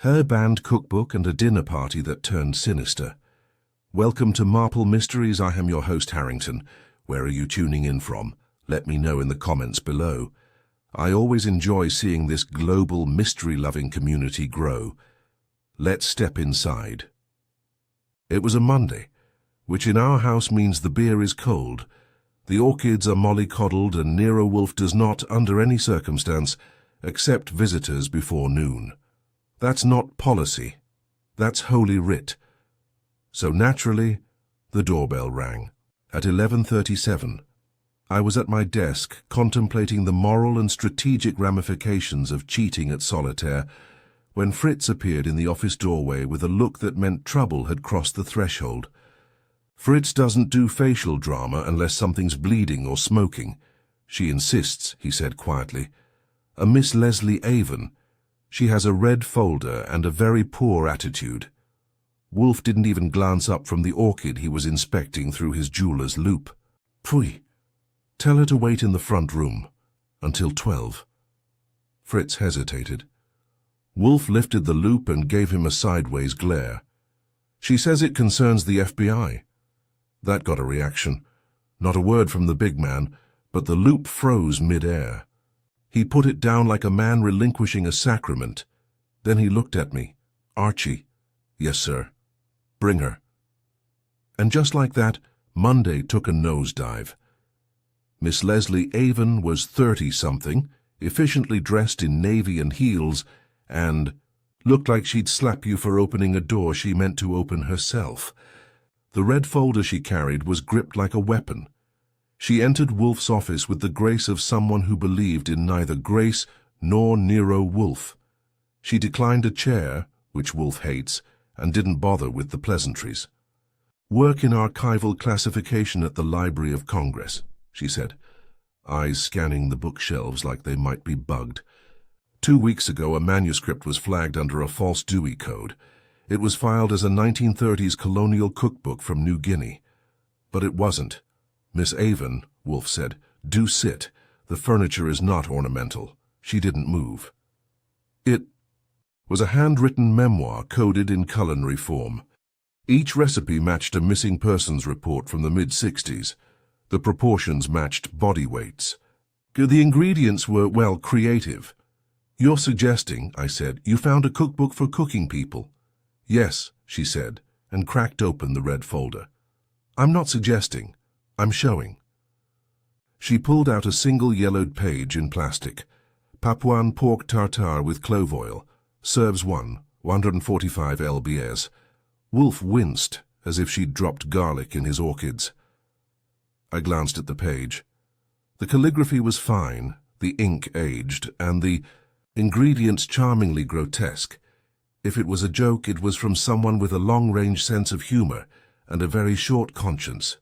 Her band cookbook and a dinner party that turned sinister. Welcome to Marple Mysteries. I am your host, Harrington. Where are you tuning in from? Let me know in the comments below. I always enjoy seeing this global mystery-loving community grow. Let's step inside. It was a Monday, which in our house means the beer is cold. The orchids are mollycoddled and Nero Wolfe does not, under any circumstance, accept visitors before noon. That's not policy. That's holy writ. So naturally, the doorbell rang. At 11:37, I was at my desk contemplating the moral and strategic ramifications of cheating at solitaire when Fritz appeared in the office doorway with a look that meant trouble had crossed the threshold. Fritz doesn't do facial drama unless something's bleeding or smoking. She insists, he said quietly. A Miss Leslie Avon. She has a red folder and a very poor attitude. Wolfe didn't even glance up from the orchid he was inspecting through his jeweler's loupe. Pfui. Tell her to wait in the front room. Until 12. Fritz hesitated. Wolfe lifted the loupe and gave him a sideways glare. She says it concerns the FBI. That got a reaction. Not a word from the big man, but the loupe froze mid-air. He put it down like a man relinquishing a sacrament. Then he looked at me. Archie. Yes, sir. Bring her. And just like that, Monday took a nosedive. Miss Leslie Avon was 30-something, efficiently dressed in navy and heels, and looked like she'd slap you for opening a door she meant to open herself. The red folder she carried was gripped like a weapon. She entered Wolfe's office with the grace of someone who believed in neither grace nor Nero Wolfe. She declined a chair, which Wolfe hates, and didn't bother with the pleasantries. Work in archival classification at the Library of Congress, she said, eyes scanning the bookshelves like they might be bugged. 2 weeks ago, a manuscript was flagged under a false Dewey Code. It was filed as a 1930s colonial cookbook from New Guinea. But it wasn't. Miss Avon, Wolfe said, do sit. The furniture is not ornamental. She didn't move. It was a handwritten memoir coded in culinary form. Each recipe matched a missing persons report from the mid-60s. The proportions matched body weights. The ingredients were, well, creative. You're suggesting, I said, you found a cookbook for cooking people. Yes, she said, and cracked open the red folder. I'm not suggesting. I'm showing. She pulled out a single yellowed page in plastic. Papuan pork tartare with clove oil. Serves 145 lbs. Wolfe winced, as if she'd dropped garlic in his orchids. I glanced at the page. The calligraphy was fine, the ink aged, and the ingredients charmingly grotesque. If it was a joke, it was from someone with a long-range sense of humor and a very short conscience.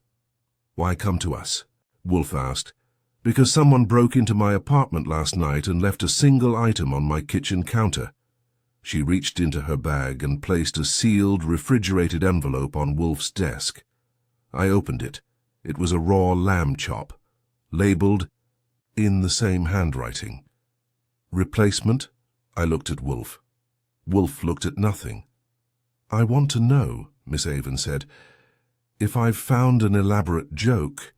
Why come to us? Wolfe asked. Because someone broke into my apartment last night and left a single item on my kitchen counter. She reached into her bag and placed a sealed, refrigerated envelope on Wolfe's desk. I opened it. It was a raw lamb chop, labeled in the same handwriting. Replacement? I looked at Wolfe. Wolfe looked at nothing. I want to know, Miss Avon said, if I've found an elaborate joke,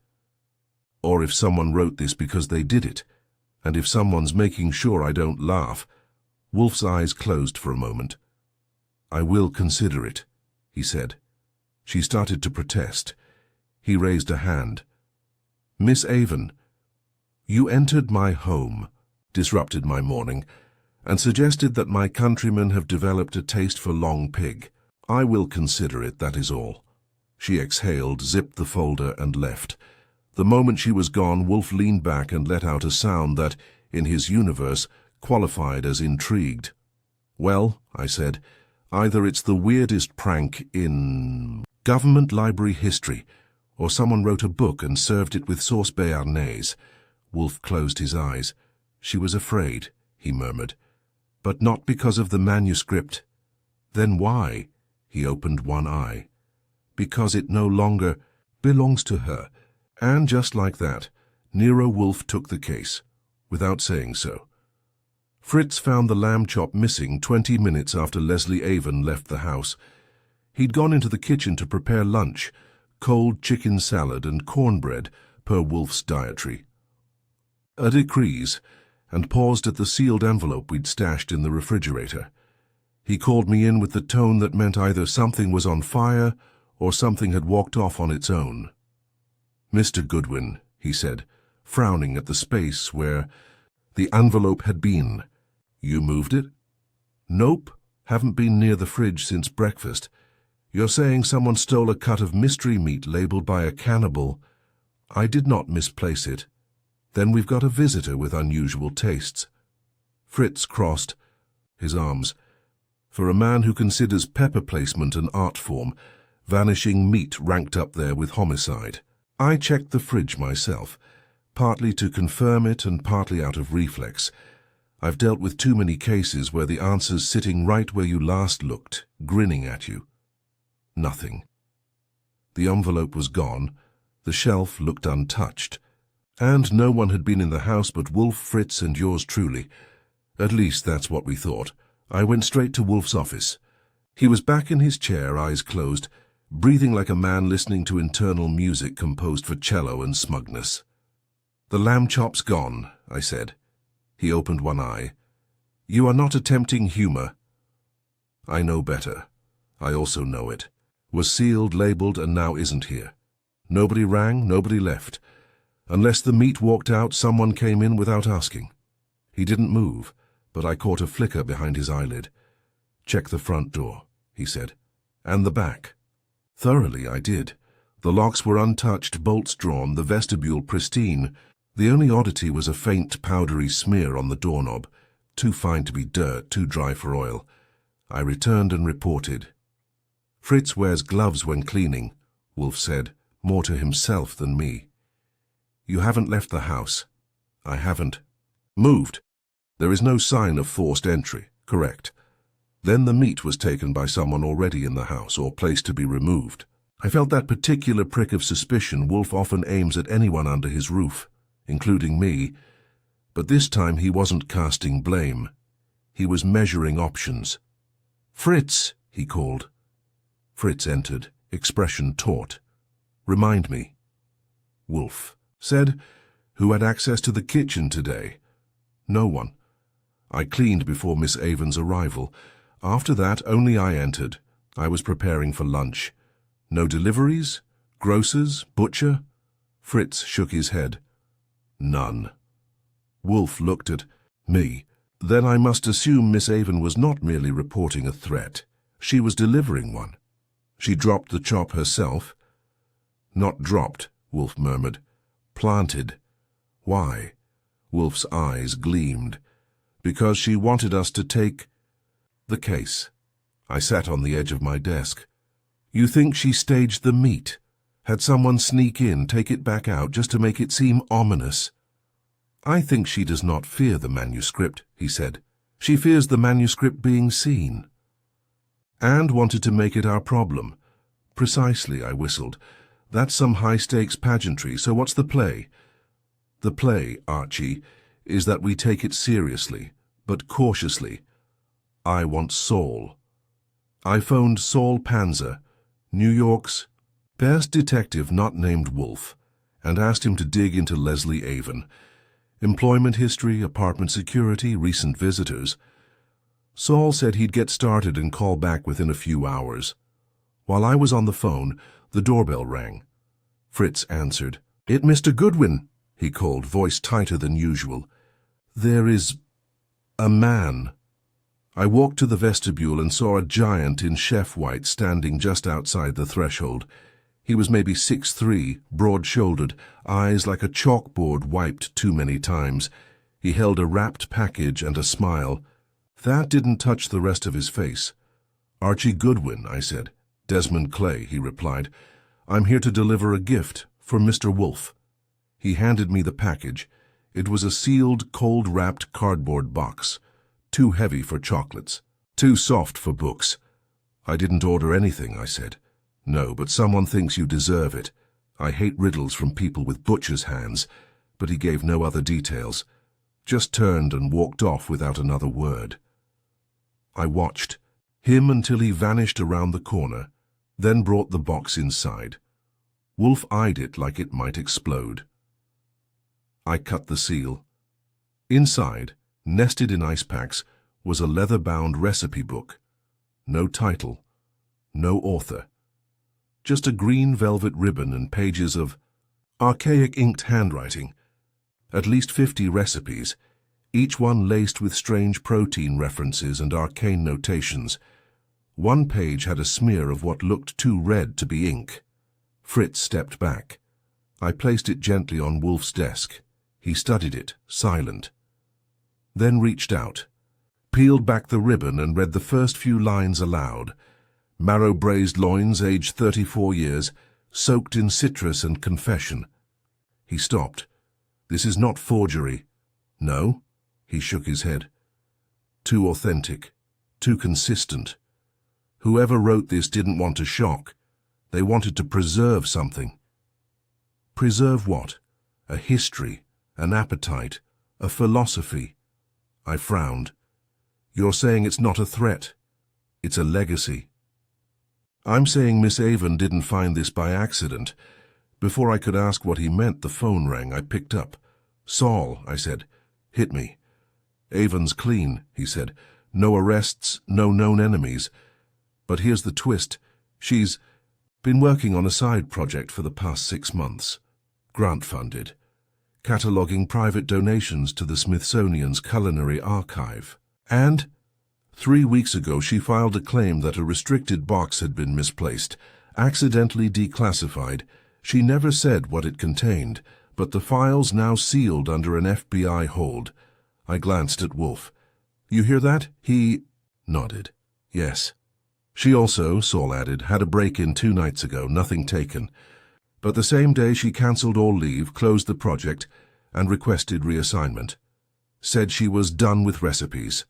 or if someone wrote this because they did it, and if someone's making sure I don't laugh. Wolfe's eyes closed for a moment. I will consider it, he said. She started to protest. He raised a hand. Miss Avon, you entered my home, disrupted my morning, and suggested that my countrymen have developed a taste for long pig. I will consider it, that is all. She exhaled, zipped the folder, and left. The moment she was gone, Wolfe leaned back and let out a sound that, in his universe, qualified as intrigued. Well, I said, either it's the weirdest prank in government library history, or someone wrote a book and served it with sauce béarnaise. Wolfe closed his eyes. She was afraid, he murmured. But not because of the manuscript. Then why? He opened one eye. Because it no longer belongs to her. And just like that, Nero Wolfe took the case, without saying so. Fritz found the lamb chop missing 20 minutes after Leslie Avon left the house. He'd gone into the kitchen to prepare lunch, cold chicken salad and cornbread per Wolfe's dietary. A decrease, and paused at the sealed envelope we'd stashed in the refrigerator. He called me in with the tone that meant either something was on fire or something had walked off on its own. "Mr. Goodwin," he said, frowning at the space where the envelope had been. "You moved it?" "Nope, haven't been near the fridge since breakfast. You're saying someone stole a cut of mystery meat labeled by a cannibal. I did not misplace it. Then we've got a visitor with unusual tastes." Fritz crossed his arms. For a man who considers pepper placement an art form, vanishing meat ranked up there with homicide. I checked the fridge myself, partly to confirm it and partly out of reflex. I've dealt with too many cases where the answer's sitting right where you last looked, grinning at you. Nothing. The envelope was gone, the shelf looked untouched, and no one had been in the house but Wolfe, Fritz, and yours truly. At least that's what we thought. I went straight to Wolfe's office. He was back in his chair, eyes closed, breathing like a man listening to internal music composed for cello and smugness. "The lamb chop's gone," I said. He opened one eye. "You are not attempting humor." "I know better. I also know it. Was sealed, labeled, and now isn't here. Nobody rang, nobody left. Unless the meat walked out, someone came in without asking." He didn't move, but I caught a flicker behind his eyelid. "Check the front door," he said. "And the back." Thoroughly I did. The locks were untouched, bolts drawn, the vestibule pristine. The only oddity was a faint, powdery smear on the doorknob, too fine to be dirt, too dry for oil. I returned and reported. "Fritz wears gloves when cleaning," Wolfe said, more to himself than me. "You haven't left the house." "I haven't." "Moved." "There is no sign of forced entry." "Correct." "Then the meat was taken by someone already in the house or placed to be removed." I felt that particular prick of suspicion Wolfe often aims at anyone under his roof, including me, but this time he wasn't casting blame. He was measuring options. "Fritz," he called. Fritz entered, expression taut. "Remind me." "Wolfe said, who had access to the kitchen today?" "No one. I cleaned before Miss Avon's arrival. After that, only I entered. I was preparing for lunch. No deliveries? Grocers? Butcher?" Fritz shook his head. "None." Wolfe looked at me. "Then I must assume Miss Avon was not merely reporting a threat. She was delivering one. She dropped the chop herself." "Not dropped," Wolfe murmured. "Planted." "Why?" Wolfe's eyes gleamed. "Because she wanted us to take the case." I sat on the edge of my desk. "You think she staged the meat? Had someone sneak in, take it back out, just to make it seem ominous?" "I think she does not fear the manuscript," he said. "She fears the manuscript being seen." "And wanted to make it our problem." "Precisely," I whistled. "That's some high-stakes pageantry, so what's the play?" "The play, Archie, is that we take it seriously, but cautiously. I want Saul." I phoned Saul Panzer, New York's best detective not named Wolfe, and asked him to dig into Leslie Avon. Employment history, apartment security, recent visitors. Saul said he'd get started and call back within a few hours. While I was on the phone, the doorbell rang. Fritz answered. "It, Mr. Goodwin," he called, voice tighter than usual. "There is a man." I walked to the vestibule and saw a giant in chef white standing just outside the threshold. He was maybe 6'3", broad-shouldered, eyes like a chalkboard wiped too many times. He held a wrapped package and a smile. That didn't touch the rest of his face. "Archie Goodwin," I said. "Desmond Clay," he replied. "I'm here to deliver a gift for Mr. Wolfe." He handed me the package. It was a sealed, cold-wrapped cardboard box. Too heavy for chocolates. Too soft for books. "I didn't order anything," I said. "No, but someone thinks you deserve it. I hate riddles from people with butcher's hands," but he gave no other details. just turned and walked off without another word. I watched him until he vanished around the corner, then brought the box inside. Wolfe eyed it like it might explode. I cut the seal. Inside, nested in ice packs, was a leather-bound recipe book. No title, no author. Just a green velvet ribbon and pages of archaic inked handwriting. At least 50 recipes, each one laced with strange protein references and arcane notations. One page had a smear of what looked too red to be ink. Fritz stepped back. I placed it gently on Wolfe's desk. He studied it, silent. Then reached out, peeled back the ribbon and read the first few lines aloud. Marrow-braised loins, aged 34 years, soaked in citrus and confession. He stopped. This is not forgery. No? He shook his head. Too authentic. Too consistent. Whoever wrote this didn't want to shock. They wanted to preserve something. Preserve what? A history, an appetite, a philosophy. I frowned. You're saying it's not a threat. It's a legacy. I'm saying Miss Avon didn't find this by accident. Before I could ask what he meant, the phone rang. I picked up. Saul, I said. Hit me. Avon's clean, he said. No arrests, no known enemies. But here's the twist. She's been working on a side project for the past 6 months. Grant-funded. Cataloguing private donations to the Smithsonian's Culinary Archive. And 3 weeks ago she filed a claim that a restricted box had been misplaced, accidentally declassified. She never said what it contained, but the file's now sealed under an FBI hold. I glanced at Wolfe. You hear that? He nodded. Yes. She also, Saul added, had a break-in 2 nights ago, nothing taken. But the same day she cancelled all leave, closed the project, and requested reassignment. Said she was done with recipes.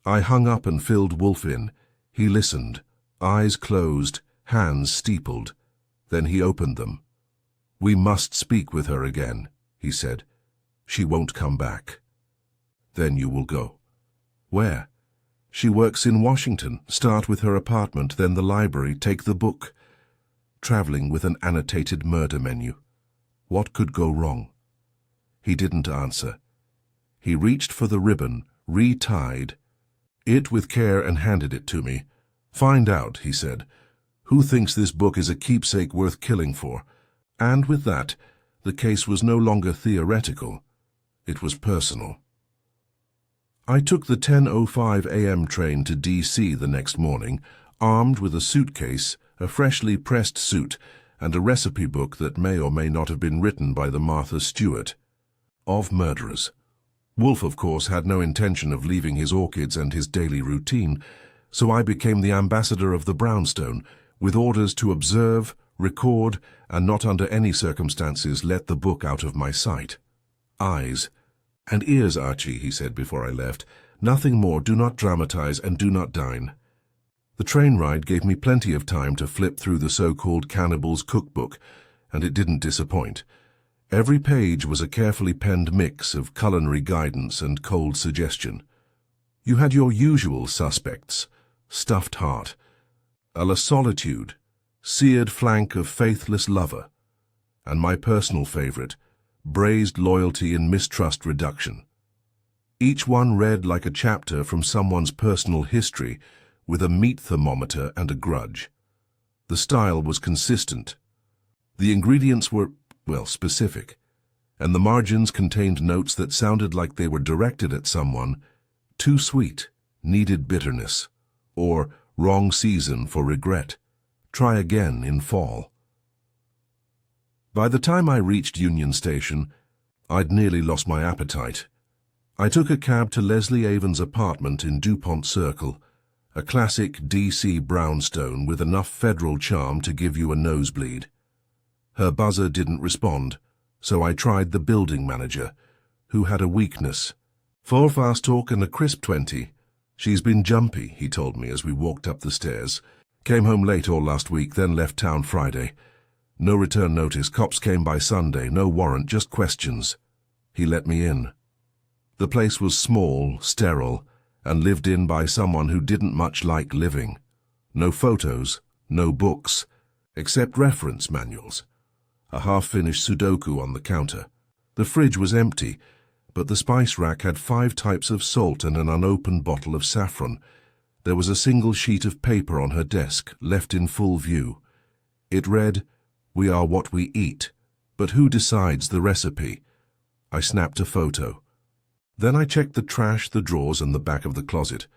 I hung up and filled Wolfe in. He listened, eyes closed, hands steepled. Then he opened them. We must speak with her again, he said. She won't come back. Then you will go. Where? She works in Washington. Start with her apartment, then the library, take the book. Traveling with an annotated murder menu. What could go wrong? He didn't answer. He reached for the ribbon, retied it with care and handed it to me. Find out, he said, who thinks this book is a keepsake worth killing for. And with that, the case was no longer theoretical. It was personal. I took the 10:05 a.m. train to D.C. the next morning, armed with a suitcase, a freshly pressed suit, and a recipe book that may or may not have been written by the Martha Stewart of murderers. Wolfe, of course, had no intention of leaving his orchids and his daily routine, so I became the ambassador of the brownstone, with orders to observe, record, and not under any circumstances let the book out of my sight. Eyes and ears, Archie, he said before I left. Nothing more. Do not dramatize and do not dine. The train ride gave me plenty of time to flip through the so-called Cannibal's cookbook, and it didn't disappoint. Every page was a carefully penned mix of culinary guidance and cold suggestion. You had your usual suspects: stuffed heart, a la solitude, seared flank of faithless lover, and my personal favorite, braised loyalty and mistrust reduction. Each one read like a chapter from someone's personal history, with a meat thermometer and a grudge. The style was consistent. The ingredients were, well, specific, and the margins contained notes that sounded like they were directed at someone: too sweet, needed bitterness, or wrong season for regret, try again in fall. By the time I reached Union Station, I'd nearly lost my appetite. I took a cab to Leslie Avon's apartment in DuPont Circle, a classic D.C. brownstone with enough federal charm to give you a nosebleed. Her buzzer didn't respond, so I tried the building manager, who had a weakness. 4 fast talk and a crisp 20. She's been jumpy, he told me as we walked up the stairs. Came home late all last week, then left town Friday. No return notice. Cops came by Sunday. No warrant, just questions. He let me in. The place was small, sterile, and lived in by someone who didn't much like living. No photos, no books, except reference manuals. A half-finished Sudoku on the counter. The fridge was empty, but the spice rack had 5 types of salt and an unopened bottle of saffron. There was a single sheet of paper on her desk, left in full view. It read, "We are what we eat, but who decides the recipe?" I snapped a photo. Then I checked the trash, the drawers, and the back of the closet.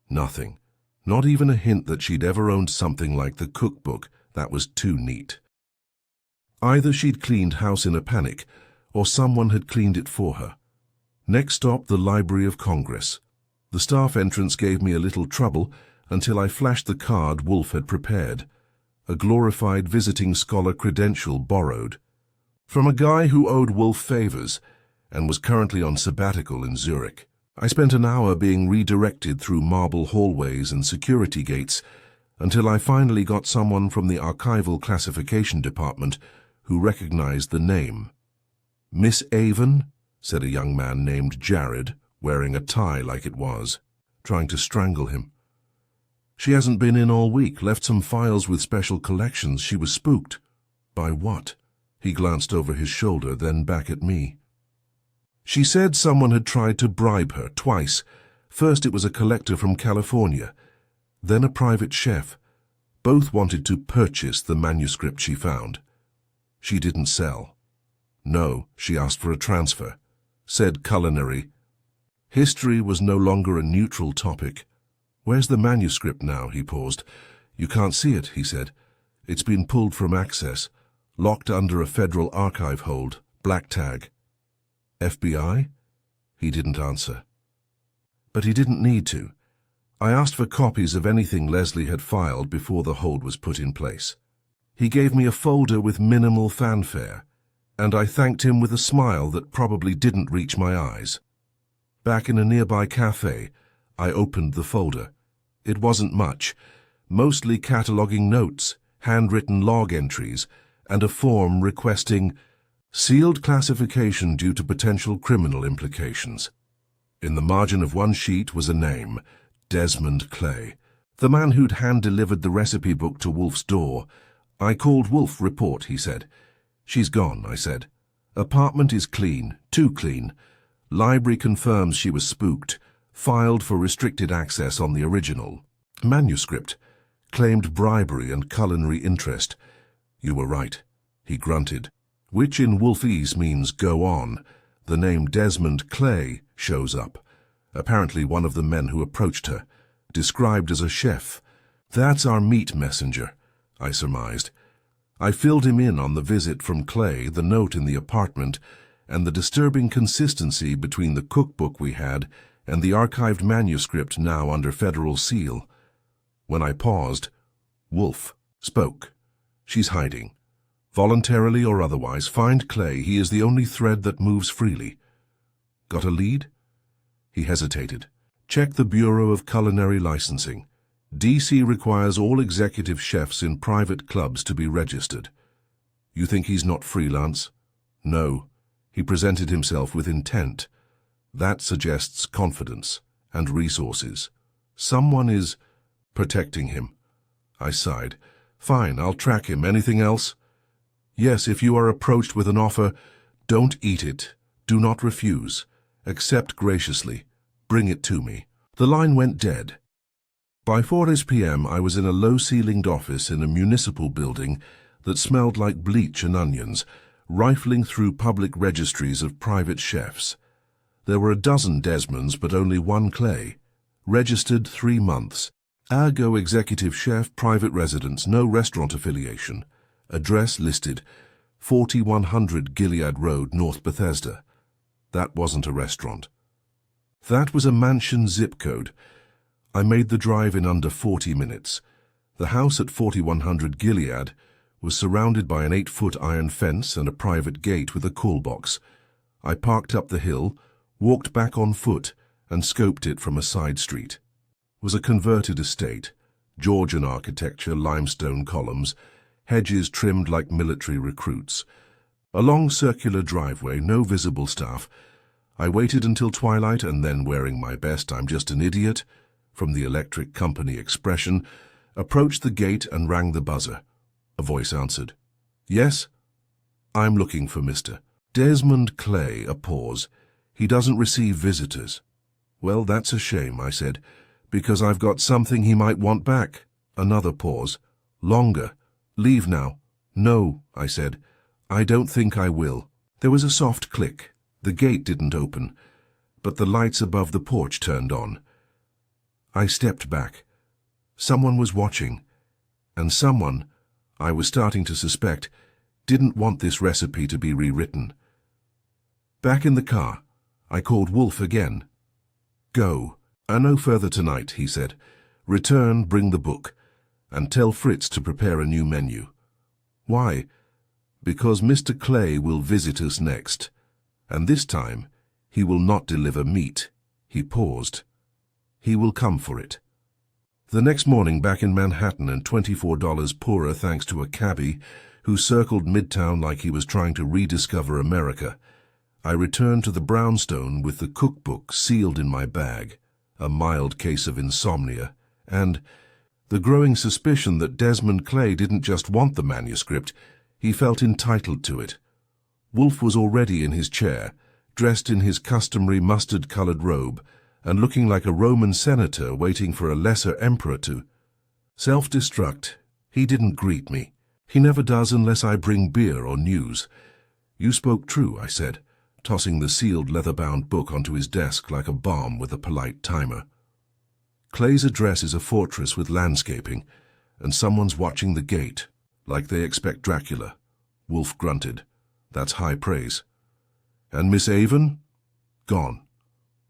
Nothing. Not even a hint that she'd ever owned something like the cookbook. That was too neat. Either she'd cleaned house in a panic, or someone had cleaned it for her. Next stop, the Library of Congress. The staff entrance gave me a little trouble until I flashed the card Wolfe had prepared. A glorified visiting scholar credential borrowed. From a guy who owed Wolfe favors and was currently on sabbatical in Zurich. I spent an hour being redirected through marble hallways and security gates until I finally got someone from the archival classification department who recognized the name. "Miss Avon?" said a young man named Jared, wearing a tie like it was, trying to strangle him. "She hasn't been in all week, left some files with special collections. She was spooked." "By what?" He glanced over his shoulder, then back at me. "She said someone had tried to bribe her twice. First it was a collector from California, then a private chef. Both wanted to purchase the manuscript she found. She didn't sell. No, she asked for a transfer. Said culinary. History was no longer a neutral topic. Where's the manuscript now?" He paused. "You can't see it," he said. "It's been pulled from access, locked under a federal archive hold, black tag." "FBI?" He didn't answer. But he didn't need to. I asked for copies of anything Leslie had filed before the hold was put in place. He gave me a folder with minimal fanfare, and I thanked him with a smile that probably didn't reach my eyes. Back in a nearby cafe, I opened the folder. It wasn't much, mostly cataloging notes, handwritten log entries, and a form requesting sealed classification due to potential criminal implications. In the margin of one sheet was a name, Desmond Clay, the man who'd hand-delivered the recipe book to Wolfe's door. "I called Wolfe, report," he said. "She's gone," I said. "Apartment is clean, too clean. Library confirms she was spooked, filed for restricted access on the original. Manuscript, claimed bribery and culinary interest." "You were right," he grunted, which in Wolfese means go on. The name Desmond Clay shows up, apparently one of the men who approached her, described as a chef. "That's our meat messenger," I surmised. I filled him in on the visit from Clay, the note in the apartment, and the disturbing consistency between the cookbook we had and the archived manuscript now under federal seal. When I paused, Wolfe spoke. "She's hiding. Voluntarily or otherwise, find Clay. He is the only thread that moves freely." "Got a lead?" He hesitated. "Check the Bureau of Culinary Licensing. DC requires all executive chefs in private clubs to be registered." "You think he's not freelance?" "No. He presented himself with intent. That suggests confidence and resources. Someone is protecting him." I sighed. "Fine, I'll track him. Anything else?" "Yes, if you are approached with an offer, don't eat it. Do not refuse. Accept graciously. Bring it to me." The line went dead. By 4 p.m. I was in a low-ceilinged office in a municipal building that smelled like bleach and onions, rifling through public registries of private chefs. There were a dozen Desmonds, but only one Clay. Registered 3 months. Ergo executive chef, private residence, no restaurant affiliation. Address listed, 4100 Gilead Road, North Bethesda. That wasn't a restaurant. That was a mansion zip code. I made the drive in under 40 minutes. The house at 4100 Gilead was surrounded by an 8-foot iron fence and a private gate with a call box. I parked up the hill, walked back on foot, and scoped it from a side street. It was a converted estate, Georgian architecture, limestone columns, hedges trimmed like military recruits. A long circular driveway, no visible staff. I waited until twilight and then, wearing my best "I'm just an idiot" from the electric company expression, approached the gate and rang the buzzer. A voice answered. "Yes?" "I'm looking for Mr. Desmond Clay." A pause. "He doesn't receive visitors." "Well, that's a shame," I said, "because I've got something he might want back." Another pause. "Longer. Leave now." "No," I said. "I don't think I will." There was a soft click. The gate didn't open, but the lights above the porch turned on. I stepped back. Someone was watching, and someone, I was starting to suspect, didn't want this recipe to be rewritten. Back in the car, I called Wolfe again. "Go. No further tonight," he said. "Return, bring the book, and tell Fritz to prepare a new menu." "Why?" "Because Mr. Clay will visit us next, and this time he will not deliver meat." He paused. "He will come for it." The next morning, back in Manhattan and $24 poorer thanks to a cabbie who circled Midtown like he was trying to rediscover America, I returned to the brownstone with the cookbook sealed in my bag, a mild case of insomnia, and the growing suspicion that Desmond Clay didn't just want the manuscript, he felt entitled to it. Wolfe was already in his chair, dressed in his customary mustard-colored robe, and looking like a Roman senator waiting for a lesser emperor to self-destruct. He didn't greet me. He never does unless I bring beer or news. "You spoke true," I said, tossing the sealed leather-bound book onto his desk like a bomb with a polite timer. "Clay's address is a fortress with landscaping, and someone's watching the gate, like they expect Dracula." Wolfe grunted. "That's high praise." "And Miss Avon?" "Gone.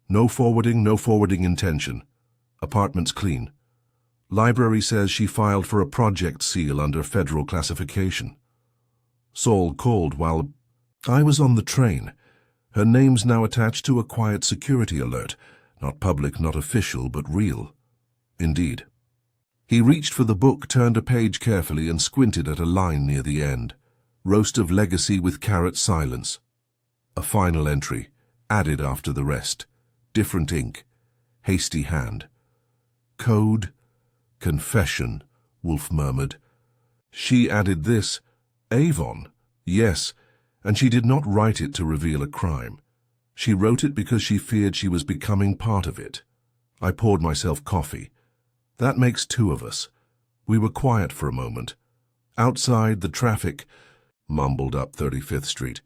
No forwarding intention. Apartment's clean. Library says she filed for a project seal under federal classification. Saul called while I was on the train. Her name's now attached to a quiet security alert. Not public, not official, but real." "Indeed." He reached for the book, turned a page carefully, and squinted at a line near the end. "Roast of legacy with carrot silence." A final entry, added after the rest. Different ink. Hasty hand. "Code. Confession," Wolfe murmured. "She added this. Avon. Yes, and she did not write it to reveal a crime. She wrote it because she feared she was becoming part of it." I poured myself coffee. "That makes two of us." We were quiet for a moment. Outside, the traffic mumbled up 35th Street.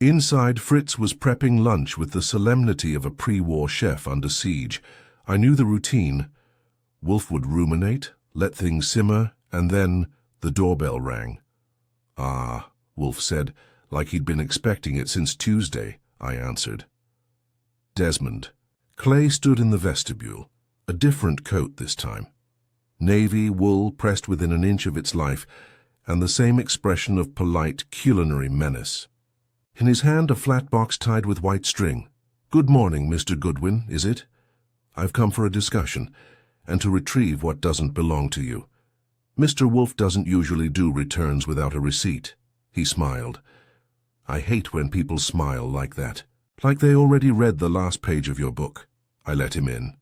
Inside, Fritz was prepping lunch with the solemnity of a pre-war chef under siege. I knew the routine. Wolfe would ruminate, let things simmer, and then the doorbell rang. "Ah," Wolfe said, like he'd been expecting it since Tuesday. I answered. "Desmond." Clay stood in the vestibule, a different coat this time. Navy wool pressed within an inch of its life, and the same expression of polite culinary menace. In his hand, a flat box tied with white string. "Good morning, Mr. Goodwin, is it? I've come for a discussion, and to retrieve what doesn't belong to you. Mr. Wolfe doesn't usually do returns without a receipt." He smiled. "I hate when people smile like that, like they already read the last page of your book." I let him in.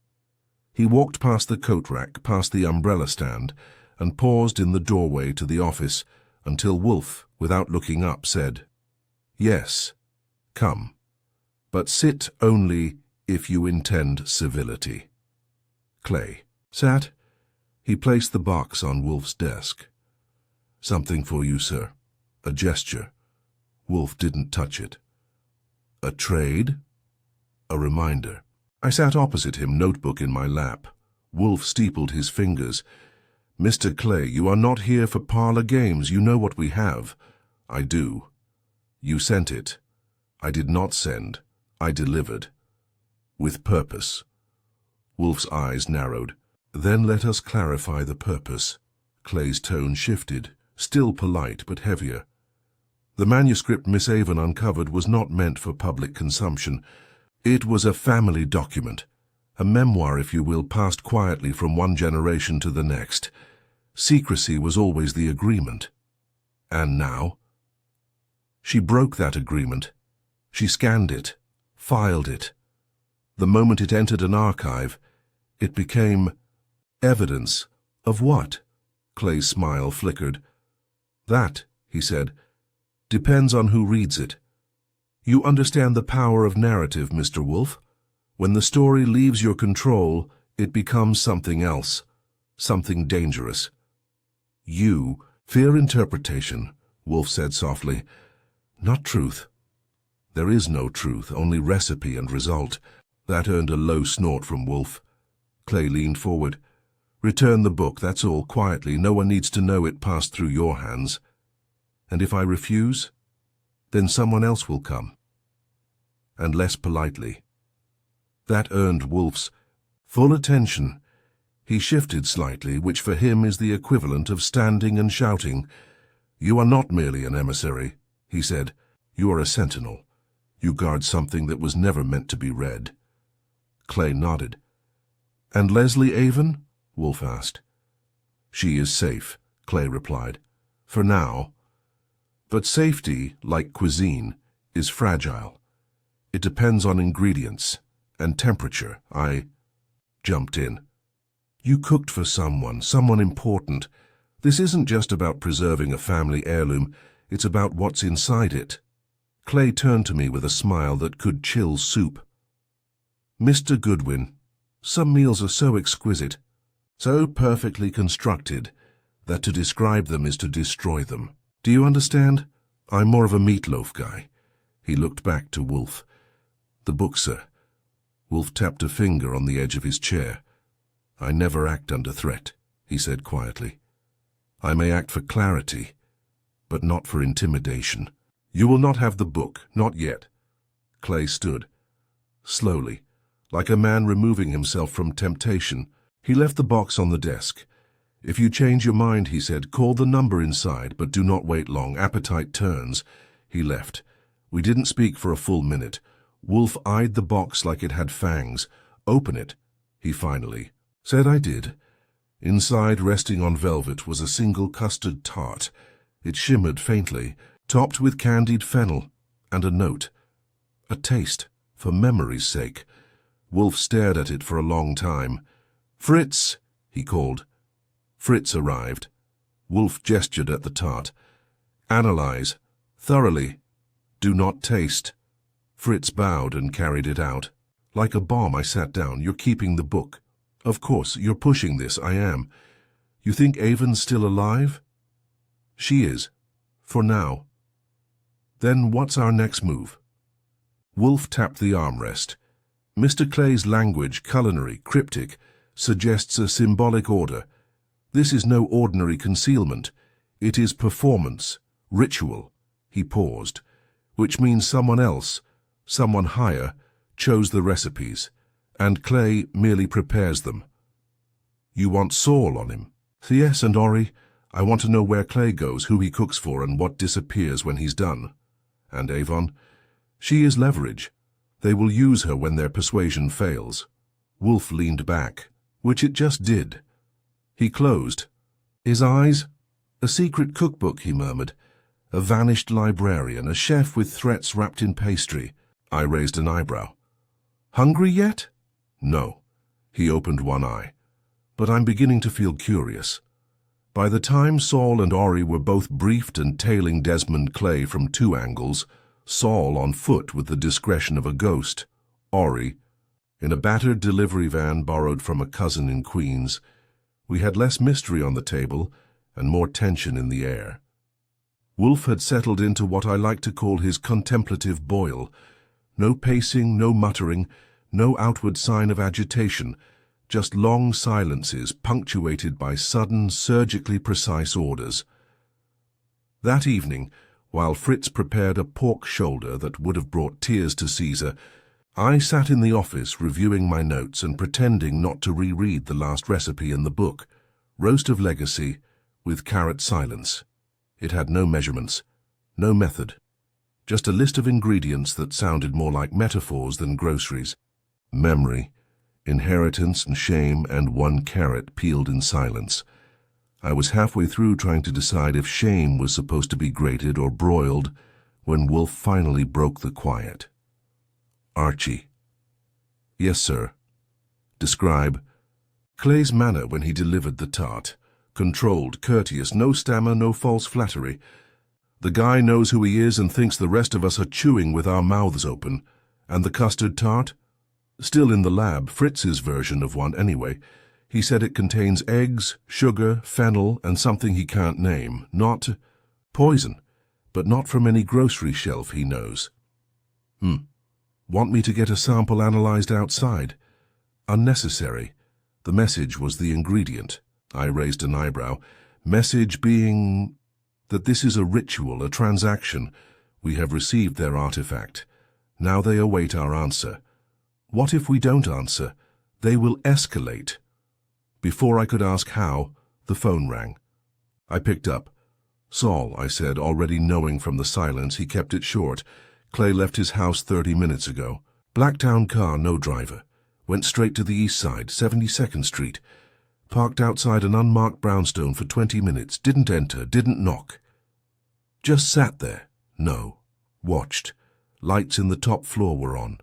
He walked past the coat rack, past the umbrella stand, and paused in the doorway to the office until Wolfe, without looking up, said, "Yes, come, but sit only if you intend civility." Clay sat. He placed the box on Wolfe's desk. "Something for you, sir." A gesture. Wolfe didn't touch it. "A trade?" A reminder. I sat opposite him, notebook in my lap. Wolfe steepled his fingers. "Mr. Clay, you are not here for parlor games. You know what we have." "I do." "You sent it." "I did not send. I delivered. With purpose." Wolfe's eyes narrowed. "Then let us clarify the purpose." Clay's tone shifted, still polite but heavier. "The manuscript Miss Avon uncovered was not meant for public consumption. It was a family document, a memoir, if you will, passed quietly from one generation to the next. Secrecy was always the agreement. And now? She broke that agreement. She scanned it, filed it. The moment it entered an archive, it became evidence of what? Clay's smile flickered. That, he said, depends on who reads it. You understand the power of narrative, Mr. Wolfe? When the story leaves your control, it becomes something else, something dangerous. You fear interpretation, Wolfe said softly, not truth. There is no truth, only recipe and result. That earned a low snort from Wolfe. Clay leaned forward. Return the book, that's all, quietly. No one needs to know it passed through your hands. And if I refuse, then someone else will come. And less politely. That earned Wolfe's full attention. He shifted slightly, which for him is the equivalent of standing and shouting. You are not merely an emissary, he said. You are a sentinel. You guard something that was never meant to be read. Clay nodded. And Leslie Avon? Wolfe asked. She is safe, Clay replied. For now. But safety, like cuisine, is fragile. It depends on ingredients and temperature. I jumped in. You cooked for someone important. This isn't just about preserving a family heirloom, it's about what's inside it. Clay turned to me with a smile that could chill soup. Mr. Goodwin, some meals are so exquisite, so perfectly constructed, that to describe them is to destroy them. Do you understand? I'm more of a meatloaf guy. He looked back to Wolfe. The book, sir. Wolfe tapped a finger on the edge of his chair. I never act under threat, he said quietly. I may act for clarity, but not for intimidation. You will not have the book, not yet. Clay stood. Slowly, like a man removing himself from temptation, he left the box on the desk. If you change your mind, he said, call the number inside, but do not wait long. Appetite turns. He left. We didn't speak for a full minute. Wolfe eyed the box like it had fangs. Open it, he finally said. I did. Inside, resting on velvet, was a single custard tart. It shimmered faintly, topped with candied fennel, and a note. A taste, for memory's sake. Wolfe stared at it for a long time. Fritz, he called. Fritz arrived. Wolfe gestured at the tart. Analyze. Thoroughly. Do not taste. Fritz bowed and carried it out. Like a bomb, I sat down. You're keeping the book. Of course, you're pushing this. I am. You think Avon's still alive? She is. For now. Then what's our next move? Wolfe tapped the armrest. Mr. Clay's language, culinary, cryptic, suggests a symbolic order. This is no ordinary concealment. It is performance, ritual. He paused. Which means someone else, someone higher, chose the recipes, and Clay merely prepares them. You want Saul on him? Yes, and Ori. I want to know where Clay goes, who he cooks for, and what disappears when he's done. And Avon? She is leverage. They will use her when their persuasion fails. Wolfe leaned back, which it just did. He closed. His eyes? A secret cookbook, he murmured. A vanished librarian, a chef with threats wrapped in pastry. I raised an eyebrow. Hungry yet? No. He opened one eye. But I'm beginning to feel curious. By the time Saul and Ori were both briefed and tailing Desmond Clay from two angles, Saul on foot with the discretion of a ghost, Ori in a battered delivery van borrowed from a cousin in Queens, we had less mystery on the table and more tension in the air. Wolfe had settled into what I like to call his contemplative boil. No pacing, no muttering, no outward sign of agitation, just long silences punctuated by sudden, surgically precise orders. That evening, while Fritz prepared a pork shoulder that would have brought tears to Caesar, I sat in the office reviewing my notes and pretending not to reread the last recipe in the book, roast of legacy, with carrot silence. It had no measurements, no method, just a list of ingredients that sounded more like metaphors than groceries. Memory, inheritance and shame, and one carrot peeled in silence. I was halfway through trying to decide if shame was supposed to be grated or broiled when Wolfe finally broke the quiet. Archie. Yes, sir. Describe. Clay's manner when he delivered the tart. Controlled, courteous, no stammer, no false flattery. The guy knows who he is and thinks the rest of us are chewing with our mouths open. And the custard tart? Still in the lab, Fritz's version of one anyway. He said it contains eggs, sugar, fennel, and something he can't name. Not poison, but not from any grocery shelf he knows. Want me to get a sample analyzed outside? Unnecessary. The message was the ingredient. I raised an eyebrow. Message being that this is a ritual, a transaction. We have received their artifact. Now they await our answer. What if we don't answer? They will escalate. Before I could ask how, the phone rang. I picked up. Saul, I said, already knowing from the silence he kept it short. Clay left his house 30 minutes ago. Blacktown car, no driver. Went straight to the east side, 72nd Street. Parked outside an unmarked brownstone for 20 minutes. Didn't enter, didn't knock. Just sat there. No. Watched. Lights in the top floor were on.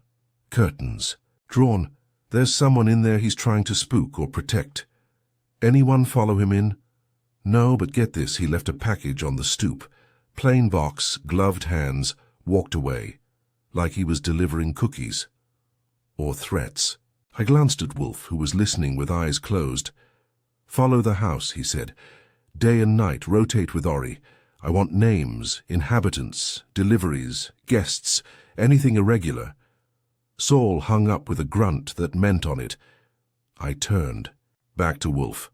Curtains. Drawn. There's someone in there he's trying to spook or protect. Anyone follow him in? No, but get this, he left a package on the stoop. Plain box, gloved hands, walked away. Like he was delivering cookies. Or threats. I glanced at Wolfe, who was listening with eyes closed. Follow the house, he said. Day and night, rotate with Ori. I want names, inhabitants, deliveries, guests, anything irregular. Saul hung up with a grunt that meant on it. I turned, back to Wolfe.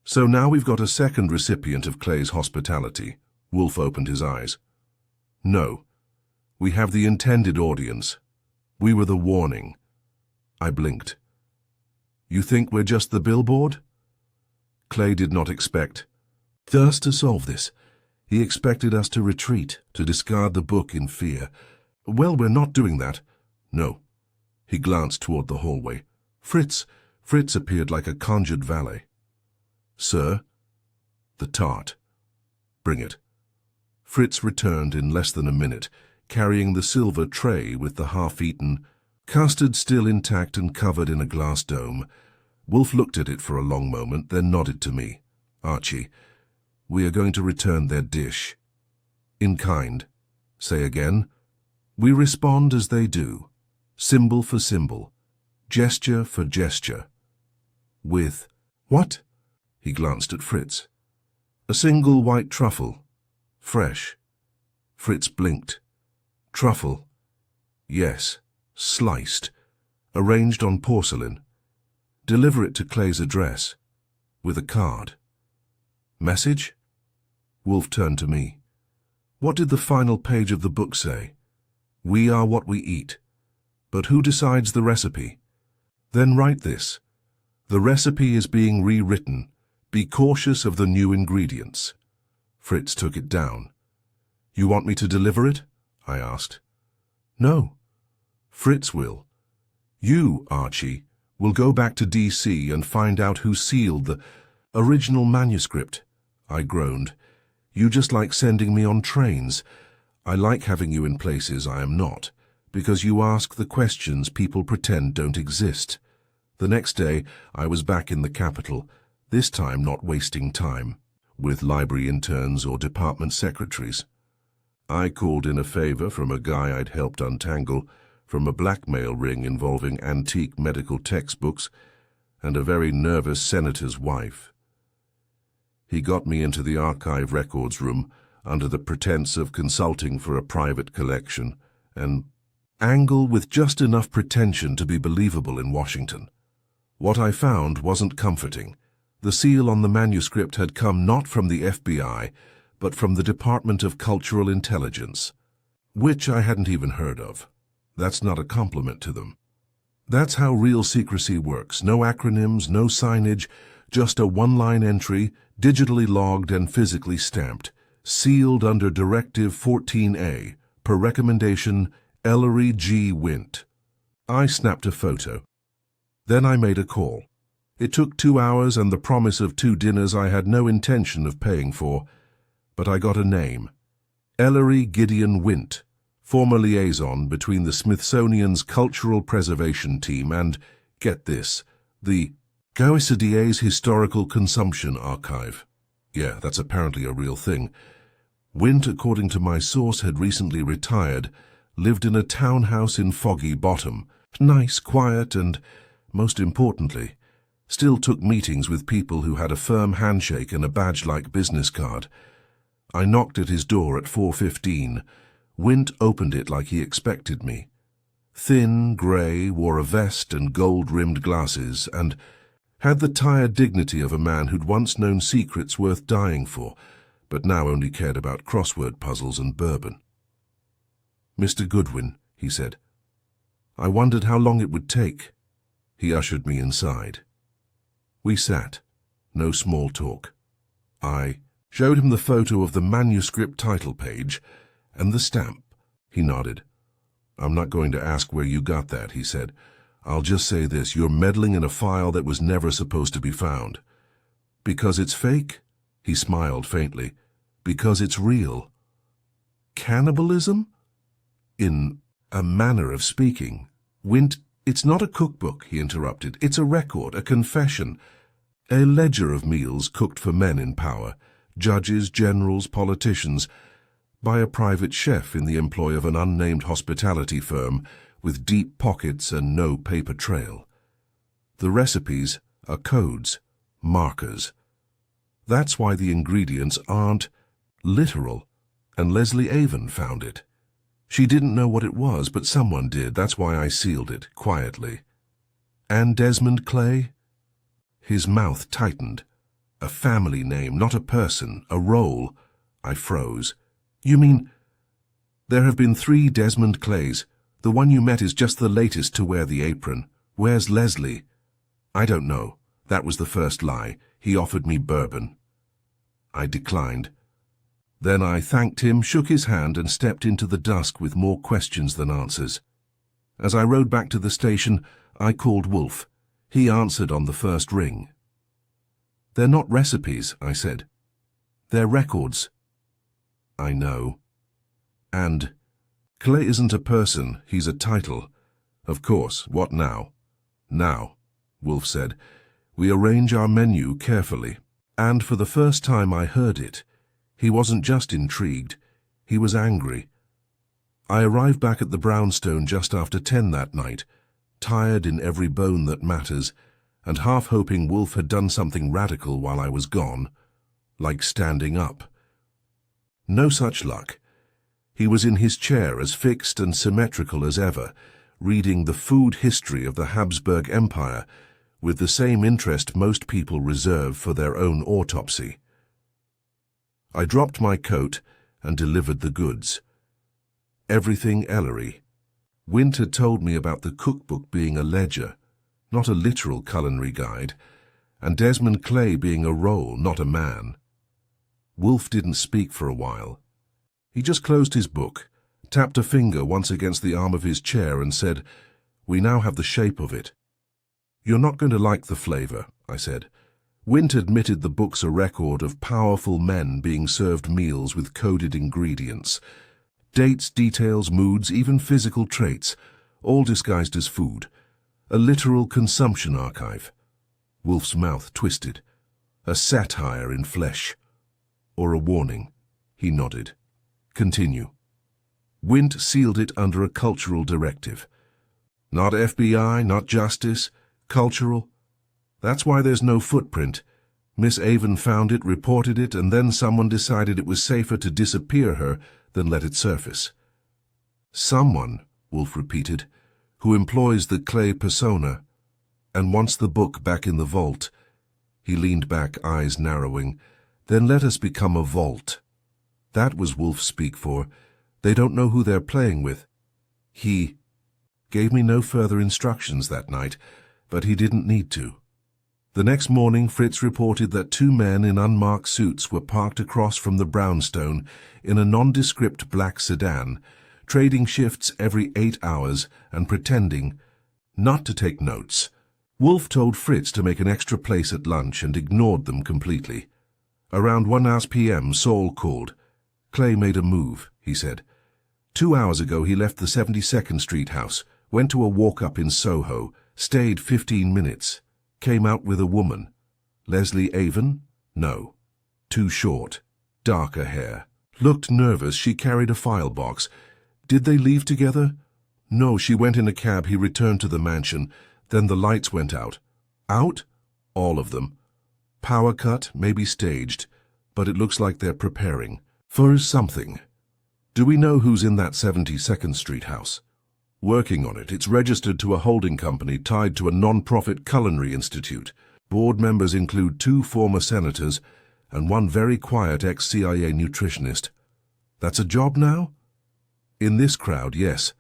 So now we've got a second recipient of Clay's hospitality. Wolfe opened his eyes. No. We have the intended audience. We were the warning. I blinked. You think we're just the billboard? Clay did not expect us to solve this. He expected us to retreat, to discard the book in fear. Well, we're not doing that. No. He glanced toward the hallway. Fritz appeared like a conjured valet. Sir? The tart. Bring it. Fritz returned in less than a minute, carrying the silver tray with the half-eaten custard still intact and covered in a glass dome. Wolfe looked at it for a long moment, then nodded to me. Archie, we are going to return their dish. In kind. Say again. We respond as they do. Symbol for symbol. Gesture for gesture. With what? He glanced at Fritz. A single white truffle. Fresh. Fritz blinked. Truffle. Yes. Sliced. Arranged on porcelain. Deliver it to Clay's address. With a card. Message? Wolfe turned to me. What did the final page of the book say? We are what we eat. But who decides the recipe? Then write this. The recipe is being rewritten. Be cautious of the new ingredients. Fritz took it down. You want me to deliver it? I asked. No. Fritz will. You, Archie, will go back to D.C. and find out who sealed the original manuscript. I groaned. You just like sending me on trains. I like having you in places I am not, because you ask the questions people pretend don't exist. The next day, I was back in the capital, this time not wasting time, with library interns or department secretaries. I called in a favor from a guy I'd helped untangle from a blackmail ring involving antique medical textbooks and a very nervous senator's wife. He got me into the archive records room under the pretense of consulting for a private collection, an angle with just enough pretension to be believable in Washington. What I found wasn't comforting. The seal on the manuscript had come not from the FBI, but from the Department of Cultural Intelligence, which I hadn't even heard of. That's not a compliment to them. That's how real secrecy works. No acronyms, no signage, just a one-line entry, digitally logged and physically stamped, sealed under Directive 14A, per recommendation Ellery G. Wint. I snapped a photo. Then I made a call. It took 2 hours and the promise of 2 dinners I had no intention of paying for, but I got a name. Ellery Gideon Wint, former liaison between the Smithsonian's Cultural Preservation Team and, get this, the Goisidier's Historical Consumption Archive. Yeah, that's apparently a real thing. Wint, according to my source, had recently retired, lived in a townhouse in Foggy Bottom, nice, quiet, and, most importantly, still took meetings with people who had a firm handshake and a badge-like business card. I knocked at his door at 4:15. Wint opened it like he expected me. Thin, grey, wore a vest and gold-rimmed glasses, and had the tired dignity of a man who'd once known secrets worth dying for, but now only cared about crossword puzzles and bourbon. "Mr. Goodwin," he said. I wondered how long it would take. He ushered me inside. We sat. No small talk. I showed him the photo of the manuscript title page and the stamp. He nodded. "I'm not going to ask where you got that," he said. "I'll just say this, you're meddling in a file that was never supposed to be found." "Because it's fake?" He smiled faintly. "Because it's real." "Cannibalism?" "In a manner of speaking. Wint, it's not a cookbook," he interrupted. "It's a record, a confession, a ledger of meals cooked for men in power, judges, generals, politicians, by a private chef in the employ of an unnamed hospitality firm with deep pockets and no paper trail. The recipes are codes, markers. That's why the ingredients aren't literal, and Leslie Avon found it. She didn't know what it was, but someone did. That's why I sealed it, quietly." "And Desmond Clay?" His mouth tightened. "A family name, not a person, a role." I froze. "You mean—" "There have been 3 Desmond Clays. The one you met is just the latest to wear the apron. Where's Leslie?" "I don't know. That was the first lie. He offered me bourbon." I declined. Then I thanked him, shook his hand, and stepped into the dusk with more questions than answers. As I rode back to the station, I called Wolfe. He answered on the first ring. "They're not recipes," I said. "They're records." "I know." "And Clay isn't a person, he's a title." "Of course. What now?" "Now," Wolfe said, "we arrange our menu carefully." And for the first time I heard it. He wasn't just intrigued, he was angry. I arrived back at the brownstone just after 10 that night, tired in every bone that matters, and half hoping Wolfe had done something radical while I was gone, like standing up. No such luck. He was in his chair, as fixed and symmetrical as ever, reading the food history of the Habsburg Empire with the same interest most people reserve for their own autopsy. I dropped my coat and delivered the goods. Everything Ellery. Wint had told me about the cookbook being a ledger, not a literal culinary guide, and Desmond Clay being a role, not a man. Wolfe didn't speak for a while. He just closed his book, tapped a finger once against the arm of his chair and said, "We now have the shape of it." "You're not going to like the flavor," I said. Wint admitted the book's a record of powerful men being served meals with coded ingredients. Dates, details, moods, even physical traits, all disguised as food. A literal consumption archive. Wolfe's mouth twisted. A satire in flesh. "Or a warning." He nodded. "Continue." Wint sealed it under a cultural directive. "Not FBI, not justice, cultural. That's why there's no footprint. Miss Avon found it, reported it, and then someone decided it was safer to disappear her than let it surface." "Someone," Wolfe repeated, "who employs the Clay persona and wants the book back in the vault." He leaned back, eyes narrowing. "Then let us become a vault." That was Wolfe speak for. They don't know who they're playing with. He gave me no further instructions that night, but he didn't need to. The next morning, Fritz reported that 2 men in unmarked suits were parked across from the brownstone in a nondescript black sedan, trading shifts every 8 hours and pretending not to take notes. Wolfe told Fritz to make an extra place at lunch and ignored them completely. Around 1 p.m., Saul called. "Clay made a move," he said. 2 hours ago he left the 72nd Street house, went to a walk-up in Soho, stayed 15 minutes, came out with a woman. Leslie Avon? No. Too short. Darker hair. Looked nervous. She carried a file box. Did they leave together? No, she went in a cab. He returned to the mansion. Then the lights went out. Out? All of them. Power cut, maybe staged, but it looks like they're preparing for something. Do we know who's in that 72nd Street house? Working on it. It's registered to a holding company tied to a non-profit culinary institute. Board members include 2 former senators and 1 very quiet ex-CIA nutritionist. That's a job now? In this crowd, yes.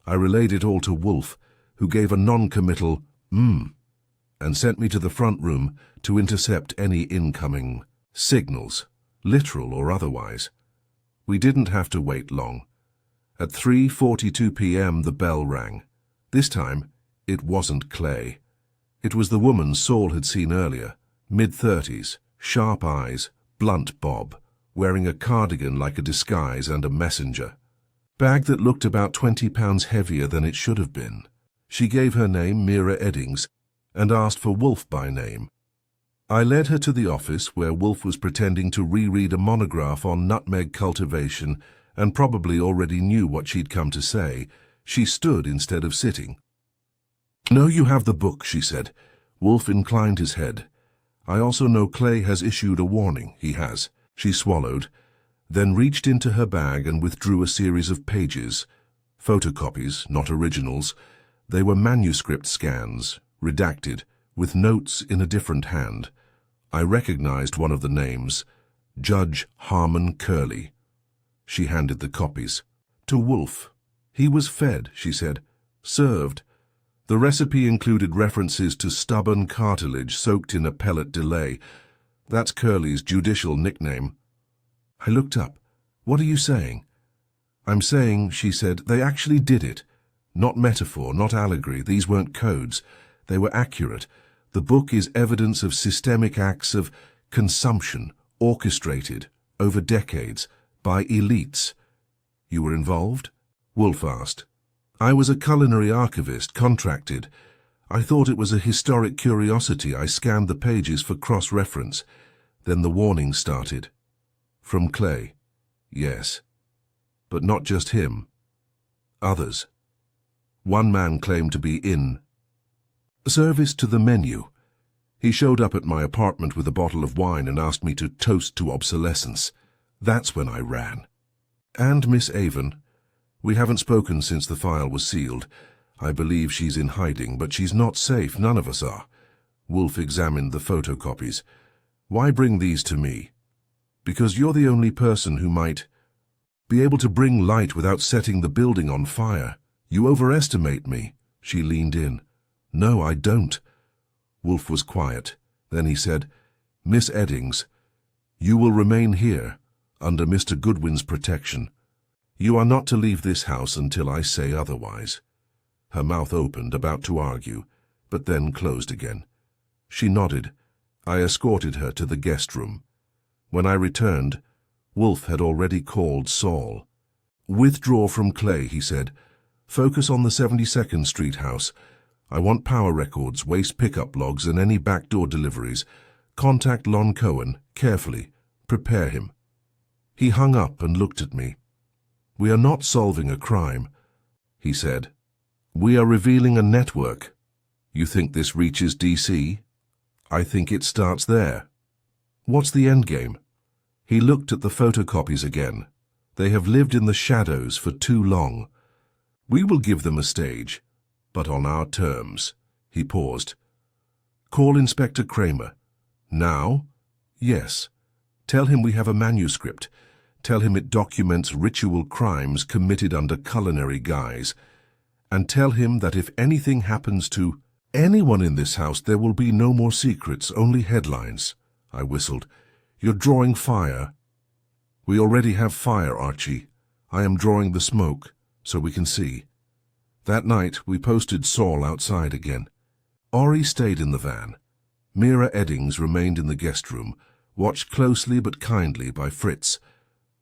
I relayed it all to Wolfe, who gave a non-committal and sent me to the front room to intercept any incoming signals, literal or otherwise. We didn't have to wait long. At 3:42 p.m. the bell rang. This time, it wasn't Clay. It was the woman Saul had seen earlier, mid-30s, sharp eyes, blunt bob, wearing a cardigan like a disguise and a messenger. Bag that looked about 20 pounds heavier than it should have been. She gave her name, Mira Eddings, and asked for Wolfe by name. I led her to the office where Wolfe was pretending to reread a monograph on nutmeg cultivation and probably already knew what she'd come to say. She stood instead of sitting. "No, you have the book," she said. Wolfe inclined his head. "I also know Clay has issued a warning." "He has." She swallowed, then reached into her bag and withdrew a series of pages. Photocopies, not originals. They were manuscript scans, redacted, with notes in a different hand. I recognized one of the names, Judge Harmon Curley. She handed the copies. To Wolfe. "He was fed," she said. "Served." The recipe included references to stubborn cartilage soaked in a pellet delay. That's Curley's judicial nickname. I looked up. "What are you saying?" "I'm saying," she said, "they actually did it. Not metaphor, not allegory. These weren't codes. They were accurate. The book is evidence of systemic acts of consumption, orchestrated, over decades, by elites." "You were involved?" Wolfe asked. "I was a culinary archivist, contracted. I thought it was a historic curiosity. I scanned the pages for cross-reference. Then the warning started. From Clay. Yes. But not just him. Others. One man claimed to be in service to the menu. He showed up at my apartment with a bottle of wine and asked me to toast to obsolescence. That's when I ran. And Miss Avon. We haven't spoken since the file was sealed. I believe she's in hiding, but she's not safe. None of us are." Wolfe examined the photocopies. "Why bring these to me?" "Because you're the only person who might be able to bring light without setting the building on fire. You overestimate me." She leaned in. "No, I don't." Wolfe was quiet. Then he said, "Miss Eddings, you will remain here, under Mr. Goodwin's protection. You are not to leave this house until I say otherwise." Her mouth opened, about to argue, but then closed again. She nodded. I escorted her to the guest room. When I returned, Wolfe had already called Saul. "Withdraw from Clay," he said. "Focus on the 72nd Street house. I want power records, waste pickup logs, and any backdoor deliveries. Contact Lon Cohen, carefully. Prepare him." He hung up and looked at me. "We are not solving a crime," he said. "We are revealing a network. You think this reaches DC? I think it starts there. What's the endgame?" He looked at the photocopies again. "They have lived in the shadows for too long. We will give them a stage, but on our terms." He paused. "Call Inspector Kramer." "Now?" "Yes. Tell him we have a manuscript. Tell him it documents ritual crimes committed under culinary guise. And tell him that if anything happens to anyone in this house, there will be no more secrets, only headlines." I whistled. "You're drawing fire." "We already have fire, Archie. I am drawing the smoke, so we can see." That night, we posted Saul outside again. Ori stayed in the van. Mira Eddings remained in the guest room, watched closely but kindly by Fritz.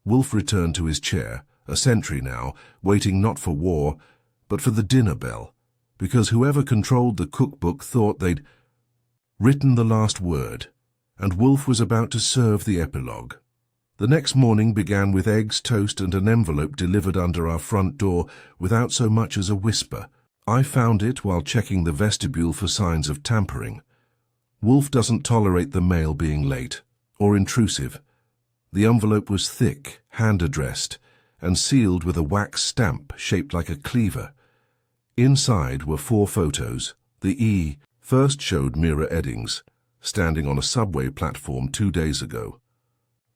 Wolfe returned to his chair, a sentry now, waiting not for war, but for the dinner bell, because whoever controlled the cookbook thought they'd written the last word, and Wolfe was about to serve the epilogue. The next morning began with eggs, toast, and an envelope delivered under our front door without so much as a whisper. I found it while checking the vestibule for signs of tampering. Wolfe doesn't tolerate the mail being late or intrusive. The envelope was thick, hand-addressed, and sealed with a wax stamp shaped like a cleaver. Inside were 4 photos. The E first showed Mira Eddings, standing on a subway platform 2 days ago.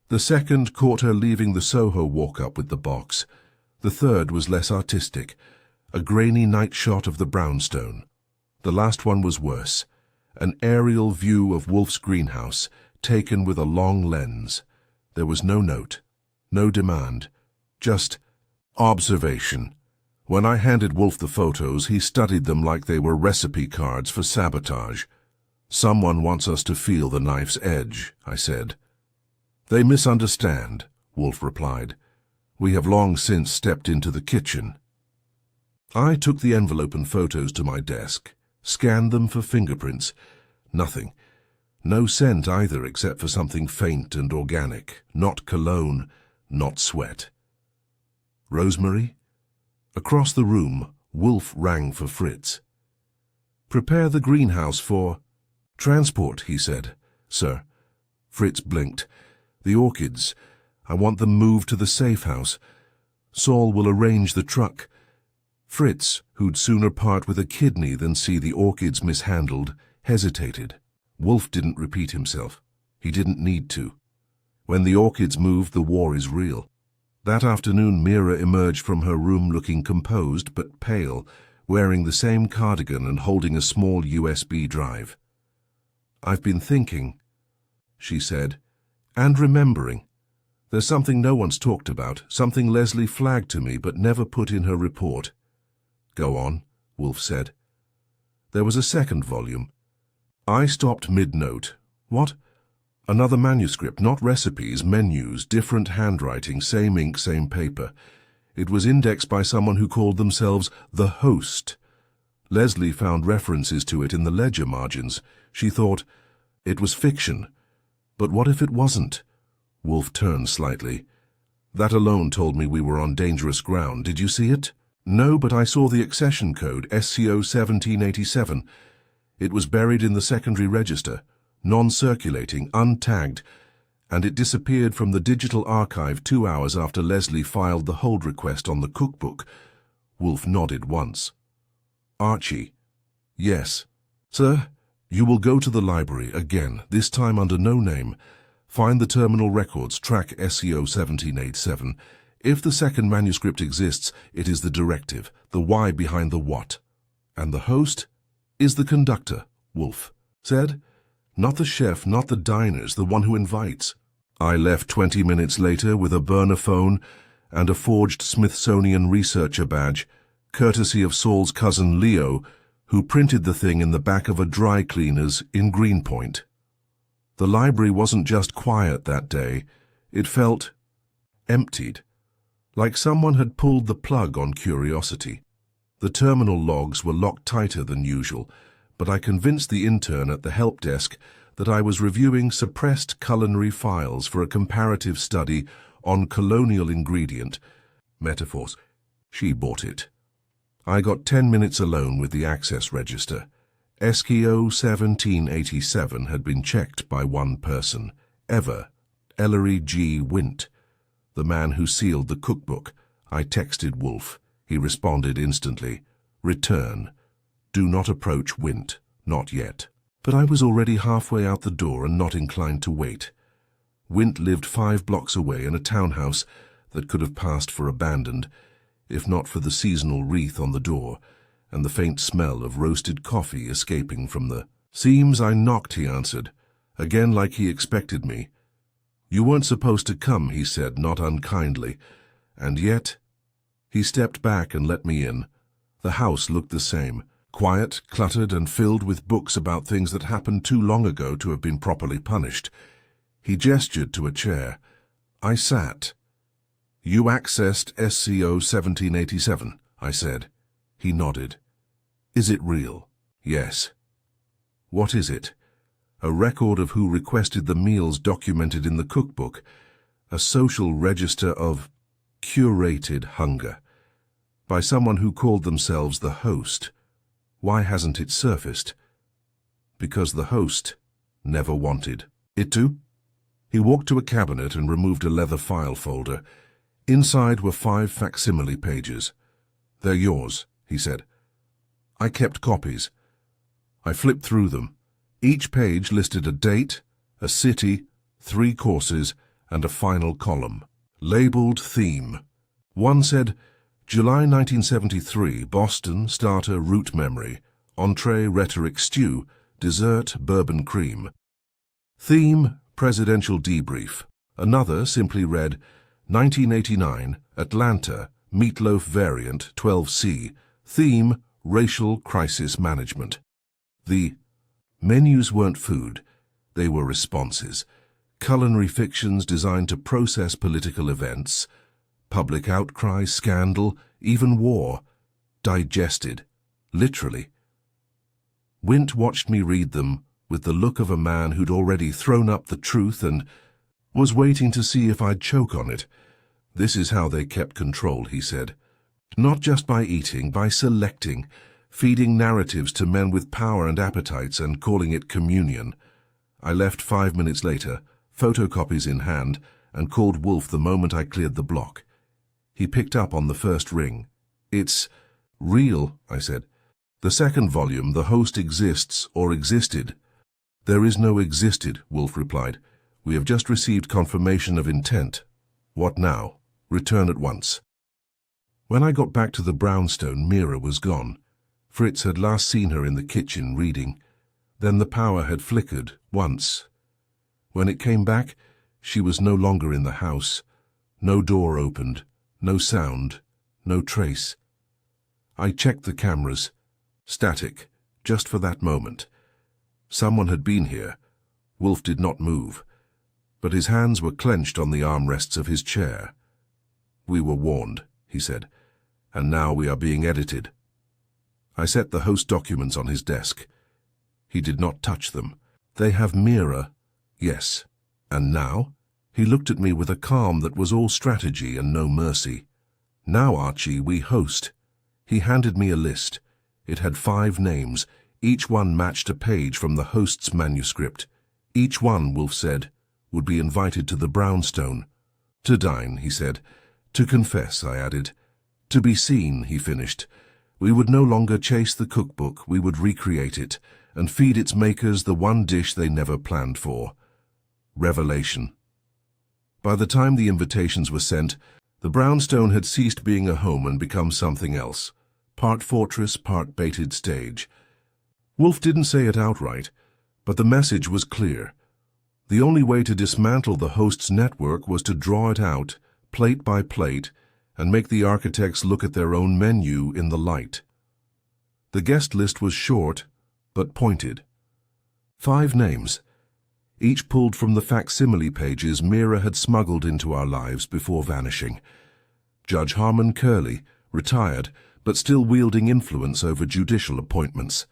The second caught her leaving the Soho walk-up with the box. The third was less artistic, a grainy night shot of the brownstone. The last one was worse, an aerial view of Wolfe's greenhouse, taken with a long lens. There was no note, no demand, just observation. When I handed Wolfe the photos, he studied them like they were recipe cards for sabotage. "Someone wants us to feel the knife's edge," I said. "They misunderstand," Wolfe replied. "We have long since stepped into the kitchen." I took the envelope and photos to my desk, scanned them for fingerprints. Nothing. No scent either, except for something faint and organic. Not cologne, not sweat. Rosemary? Across the room, Wolfe rang for Fritz. "Prepare the greenhouse for transport," he said. "Sir." Fritz blinked. "The orchids. I want them moved to the safe house. Saul will arrange the truck." Fritz, who'd sooner part with a kidney than see the orchids mishandled, hesitated. Wolfe didn't repeat himself. He didn't need to. When the orchids move, the war is real. That afternoon, Mira emerged from her room looking composed but pale, wearing the same cardigan and holding a small USB drive. "I've been thinking," she said, "and remembering. There's something no one's talked about, something Leslie flagged to me but never put in her report." "Go on," Wolfe said. "There was a second volume." I stopped mid-note. "What?" "Another manuscript, not recipes, menus, different handwriting, same ink, same paper. It was indexed by someone who called themselves the Host. Leslie found references to it in the ledger margins. She thought it was fiction. But what if it wasn't?" Wolfe turned slightly. "That alone told me we were on dangerous ground. Did you see it?" "No, but I saw the accession code, SCO 1787. It was buried in the secondary register, non-circulating, untagged, and it disappeared from the digital archive 2 hours after Leslie filed the hold request on the cookbook." Wolfe nodded once. "Archie?" "Yes." "Sir, you will go to the library again, this time under no name. Find the terminal records, track SCO 1787. If the second manuscript exists, it is the directive, the why behind the what. And the host is the conductor," Wolfe said. "Not the chef, not the diners, the one who invites." I left 20 minutes later with a burner phone and a forged Smithsonian researcher badge, courtesy of Saul's cousin Leo, who printed the thing in the back of a dry cleaner's in Greenpoint. The library wasn't just quiet that day. It felt emptied, like someone had pulled the plug on curiosity. The terminal logs were locked tighter than usual, but I convinced the intern at the help desk that I was reviewing suppressed culinary files for a comparative study on colonial ingredient metaphors. She bought it. I got 10 minutes alone with the access register. SKO 1787 had been checked by one person, Ellery G. Wint, the man who sealed the cookbook. I texted Wolfe. He responded instantly. "Return. Do not approach Wint. Not yet." But I was already halfway out the door and not inclined to wait. Wint lived 5 blocks away in a townhouse that could have passed for abandoned, if not for the seasonal wreath on the door and the faint smell of roasted coffee escaping from the "Seems I knocked," he answered, again like he expected me. "You weren't supposed to come," he said, not unkindly, and yet. He stepped back and let me in. The house looked the same, quiet, cluttered, and filled with books about things that happened too long ago to have been properly punished. He gestured to a chair. I sat. You accessed SCO 1787, I said. He nodded. Is it real? Yes. What is it? A record of who requested the meals documented in the cookbook, a social register of curated hunger, by someone who called themselves the host. Why hasn't it surfaced? Because the host never wanted it to. He walked to a cabinet and removed a leather file folder. Inside were 5 facsimile pages. They're yours, he said. I kept copies. I flipped through them. Each page listed a date, a city, 3 courses, and a final column, labeled theme. One said, July 1973, Boston, starter, root memory, entree, rhetoric stew, dessert, bourbon cream. Theme, presidential debrief. Another simply read, 1989, Atlanta, meatloaf variant, 12C. Theme, racial crisis management. The menus weren't food, they were responses. Culinary fictions designed to process political events, public outcry, scandal, even war, digested, literally. Wint watched me read them with the look of a man who'd already thrown up the truth and was waiting to see if I'd choke on it. This is how they kept control, he said. Not just by eating, by selecting, feeding narratives to men with power and appetites and calling it communion. I left 5 minutes later, photocopies in hand, and called Wolfe the moment I cleared the block. He picked up on the first ring. It's real, I said. The second volume, The Host Exists or Existed. There is no existed, Wolfe replied. We have just received confirmation of intent. What now? Return at once. When I got back to the brownstone, Mira was gone. Fritz had last seen her in the kitchen reading. Then the power had flickered once. When it came back, she was no longer in the house. No door opened, no sound, no trace. I checked the cameras. Static, just for that moment. Someone had been here. Wolfe did not move, but his hands were clenched on the armrests of his chair. We were warned, he said, and now we are being edited. I set the host documents on his desk. He did not touch them. They have Mira, yes. And now? He looked at me with a calm that was all strategy and no mercy. Now, Archie, we host. He handed me a list. It had 5 names. Each one matched a page from the host's manuscript. Each one, Wolfe said, would be invited to the brownstone. To dine, he said. To confess, I added. To be seen, he finished. We would no longer chase the cookbook, we would recreate it, and feed its makers the one dish they never planned for. Revelation. By the time the invitations were sent, the brownstone had ceased being a home and become something else. Part fortress, part baited stage. Wolfe didn't say it outright, but the message was clear. The only way to dismantle the host's network was to draw it out, plate by plate, and make the architects look at their own menu in the light. The guest list was short, but pointed. 5 names, each pulled from the facsimile pages Mira had smuggled into our lives before vanishing. Judge Harmon Curley, retired, but still wielding influence over judicial appointments.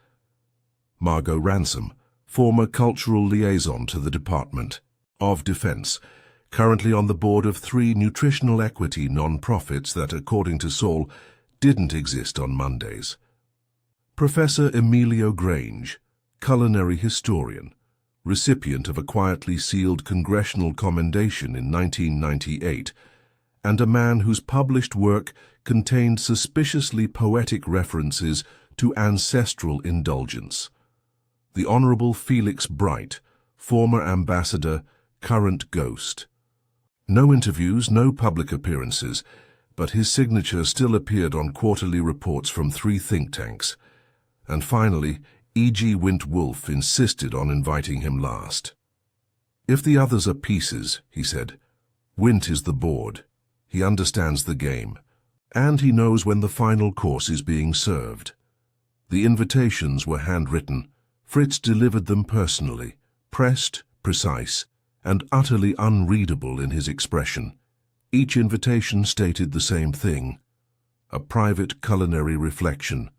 Margot Ransom, former cultural liaison to the Department of Defense, currently on the board of 3 nutritional equity non-profits that, according to Saul, didn't exist on Mondays. Professor Emilio Grange, culinary historian, recipient of a quietly sealed congressional commendation in 1998, and a man whose published work contained suspiciously poetic references to ancestral indulgence. The Honorable Felix Bright, former ambassador, current ghost. No interviews, no public appearances, but his signature still appeared on quarterly reports from 3 think tanks. And finally, E.G. Wint Wolfe insisted on inviting him last. If the others are pieces, he said, Wint is the board. He understands the game. And he knows when the final course is being served. The invitations were handwritten. Fritz delivered them personally, pressed, precise, and utterly unreadable in his expression. Each invitation stated the same thing: a private culinary reflection,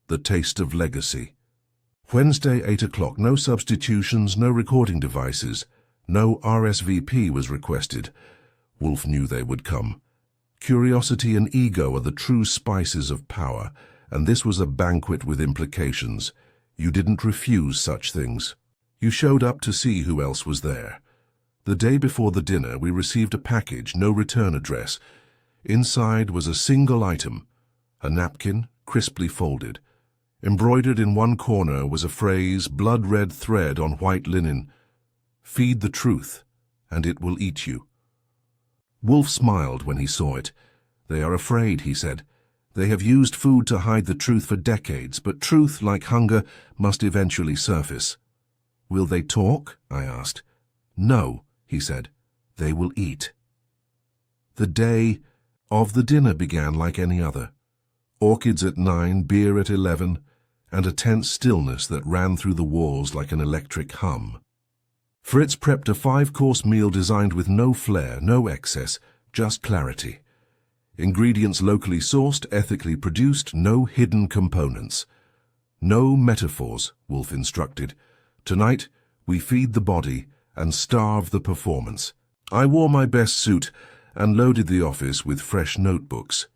the taste of legacy. Wednesday, 8 o'clock, no substitutions, no recording devices, no RSVP was requested. Wolfe knew they would come. Curiosity and ego are the true spices of power, and this was a banquet with implications. You didn't refuse such things. You showed up to see who else was there. The day before the dinner, we received a package, no return address. Inside was a single item, a napkin, crisply folded. Embroidered in one corner was a phrase, blood-red thread on white linen: "Feed the truth, and it will eat you." Wolfe smiled when he saw it. "They are afraid," he said. "They have used food to hide the truth for decades, but truth, like hunger, must eventually surface." "Will they talk?" I asked. "No," he said. "They will eat." The day of the dinner began like any other. Orchids at 9, beer at 11, and a tense stillness that ran through the walls like an electric hum. Fritz prepped a 5-course meal designed with no flair, no excess, just clarity. Ingredients locally sourced, ethically produced, no hidden components. "No metaphors," Wolfe instructed. "Tonight, we feed the body and starve the performance." I wore my best suit and loaded the office with fresh notebooks.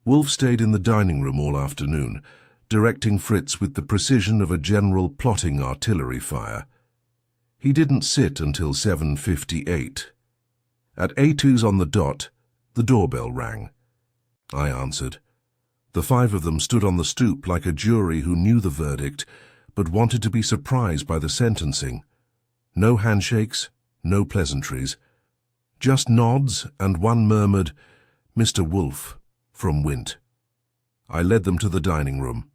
Wolfe stayed in the dining room all afternoon, directing Fritz with the precision of a general plotting artillery fire. He didn't sit until 7:58. At 8:02 on the dot, the doorbell rang. I answered. The 5 of them stood on the stoop like a jury who knew the verdict, but wanted to be surprised by the sentencing. No handshakes, no pleasantries. Just nods, and one murmured, "Mr. Wolfe," from Wint. I led them to the dining room.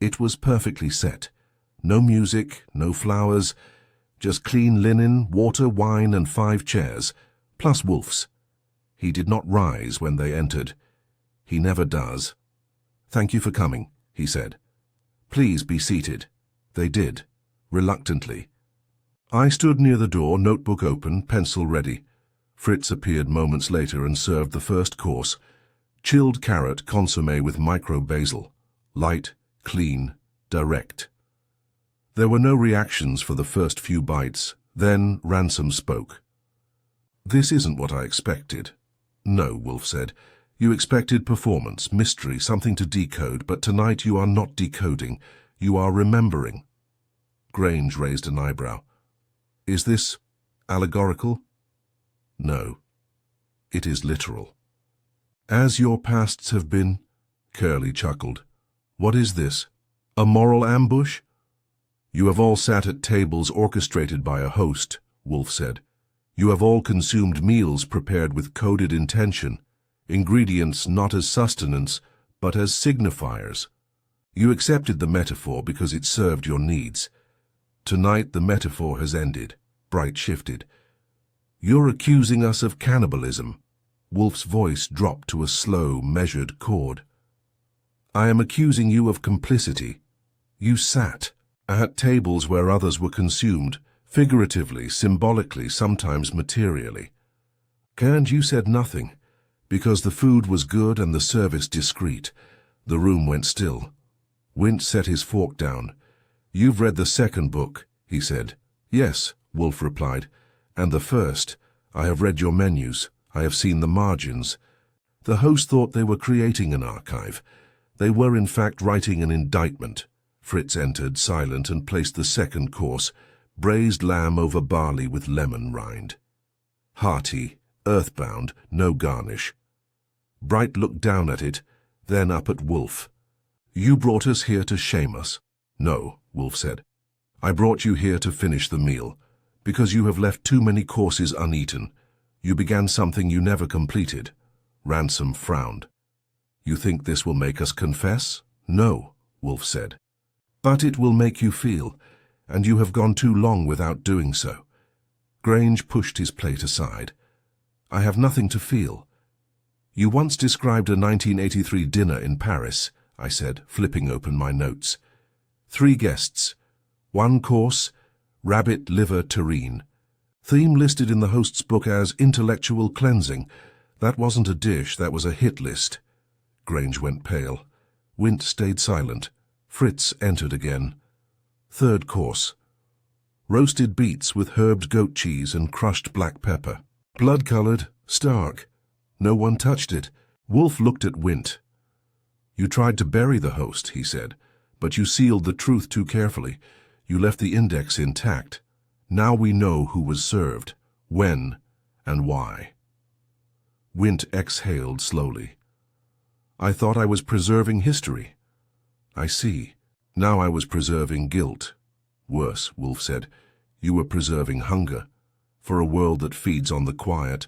It was perfectly set. No music, no flowers, just clean linen, water, wine, and 5 chairs, plus Wolfe's. He did not rise when they entered. He never does. "Thank you for coming," he said. "Please be seated." They did, reluctantly. I stood near the door, notebook open, pencil ready. Fritz appeared moments later and served the first course: chilled carrot consommé with micro basil. Light, clean, direct. There were no reactions for the first few bites. Then Ransom spoke. "This isn't what I expected." "No," Wolfe said. "You expected performance, mystery, something to decode, but tonight you are not decoding. You are remembering." Grange raised an eyebrow. "Is this allegorical?" "No. It is literal." "As your pasts have been?" Curly chuckled. "What is this? A moral ambush?" "You have all sat at tables orchestrated by a host," Wolfe said. "You have all consumed meals prepared with coded intention, ingredients not as sustenance, but as signifiers. You accepted the metaphor because it served your needs. Tonight the metaphor has ended." Bright shifted. "You're accusing us of cannibalism." Wolfe's voice dropped to a slow, measured chord. "I am accusing you of complicity. You sat at tables where others were consumed, figuratively, symbolically, sometimes materially. And you said nothing, because the food was good and the service discreet." The room went still. Wint set his fork down. "You've read the second book," he said. "Yes," Wolfe replied. "And the first. I have read your menus. I have seen the margins." The host thought they were creating an archive. They were in fact writing an indictment. Fritz entered, silent, and placed the second course, braised lamb over barley with lemon rind. Hearty, earthbound, no garnish. Bright looked down at it, then up at Wolfe. "You brought us here to shame us." "No," Wolfe said. "I brought you here to finish the meal, because you have left too many courses uneaten. You began something you never completed." Ransom frowned. "You think this will make us confess?" "No," Wolfe said. "But it will make you feel, and you have gone too long without doing so." Grange pushed his plate aside. "I have nothing to feel." "You once described a 1983 dinner in Paris," I said, flipping open my notes. 3 guests, 1 course, rabbit liver terrine. Theme listed in the host's book as intellectual cleansing. That wasn't a dish, that was a hit list. Grange went pale. Wint stayed silent. Fritz entered again. Third course. Roasted beets with herbed goat cheese and crushed black pepper. Blood-coloured, stark. No one touched it. Wolfe looked at Wint. You tried to bury the host, he said, but you sealed the truth too carefully. You left the index intact. Now we know who was served, when, and why. Wint exhaled slowly. I thought I was preserving history. I see. Now I was preserving guilt. Worse, Wolfe said. You were preserving hunger, for a world that feeds on the quiet.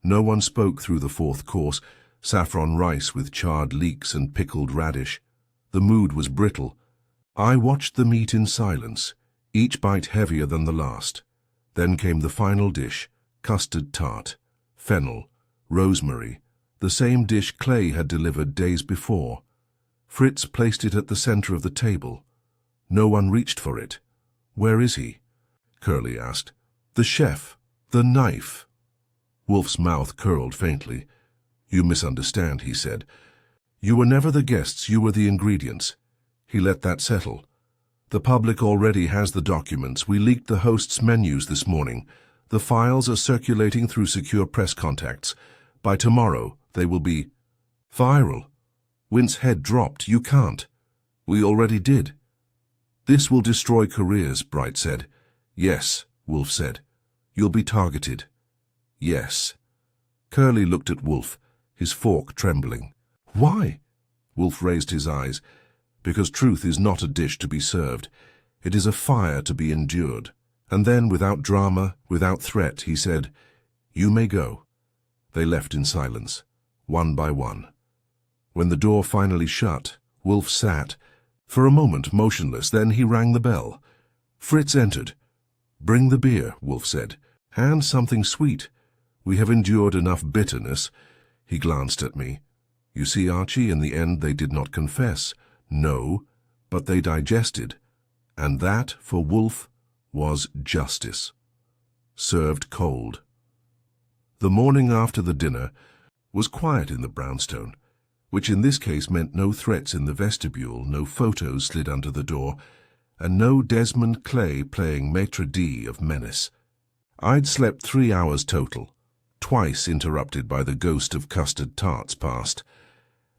No one spoke through the fourth course, saffron rice with charred leeks and pickled radish. The mood was brittle. I watched the meat in silence, each bite heavier than the last. Then came the final dish, custard tart, fennel, rosemary, the same dish Clay had delivered days before. Fritz placed it at the center of the table. No one reached for it. Where is he? Curly asked. The chef, the knife. Wolfe's mouth curled faintly. You misunderstand, he said. You were never the guests, you were the ingredients. He let that settle. The public already has the documents. We leaked the host's menus this morning. The files are circulating through secure press contacts. By tomorrow, they will be viral. Wint's head dropped. You can't. We already did. This will destroy careers, Bright said. Yes, Wolfe said. You'll be targeted. Yes. Curly looked at Wolfe, his fork trembling. Why? Wolfe raised his eyes. Because truth is not a dish to be served. It is a fire to be endured. And then, without drama, without threat, he said, You may go. They left in silence, one by one. When the door finally shut, Wolfe sat, for a moment motionless. Then he rang the bell. Fritz entered. Bring the beer, Wolfe said. And something sweet. We have endured enough bitterness. He glanced at me. You see, Archie, in the end they did not confess. No, but they digested. And that, for Wolfe, was justice. Served cold. The morning after the dinner was quiet in the brownstone, which in this case meant no threats in the vestibule, no photos slid under the door, and no Desmond Clay playing maitre d' of menace. I'd slept 3 hours total, twice interrupted by the ghost of custard tarts past,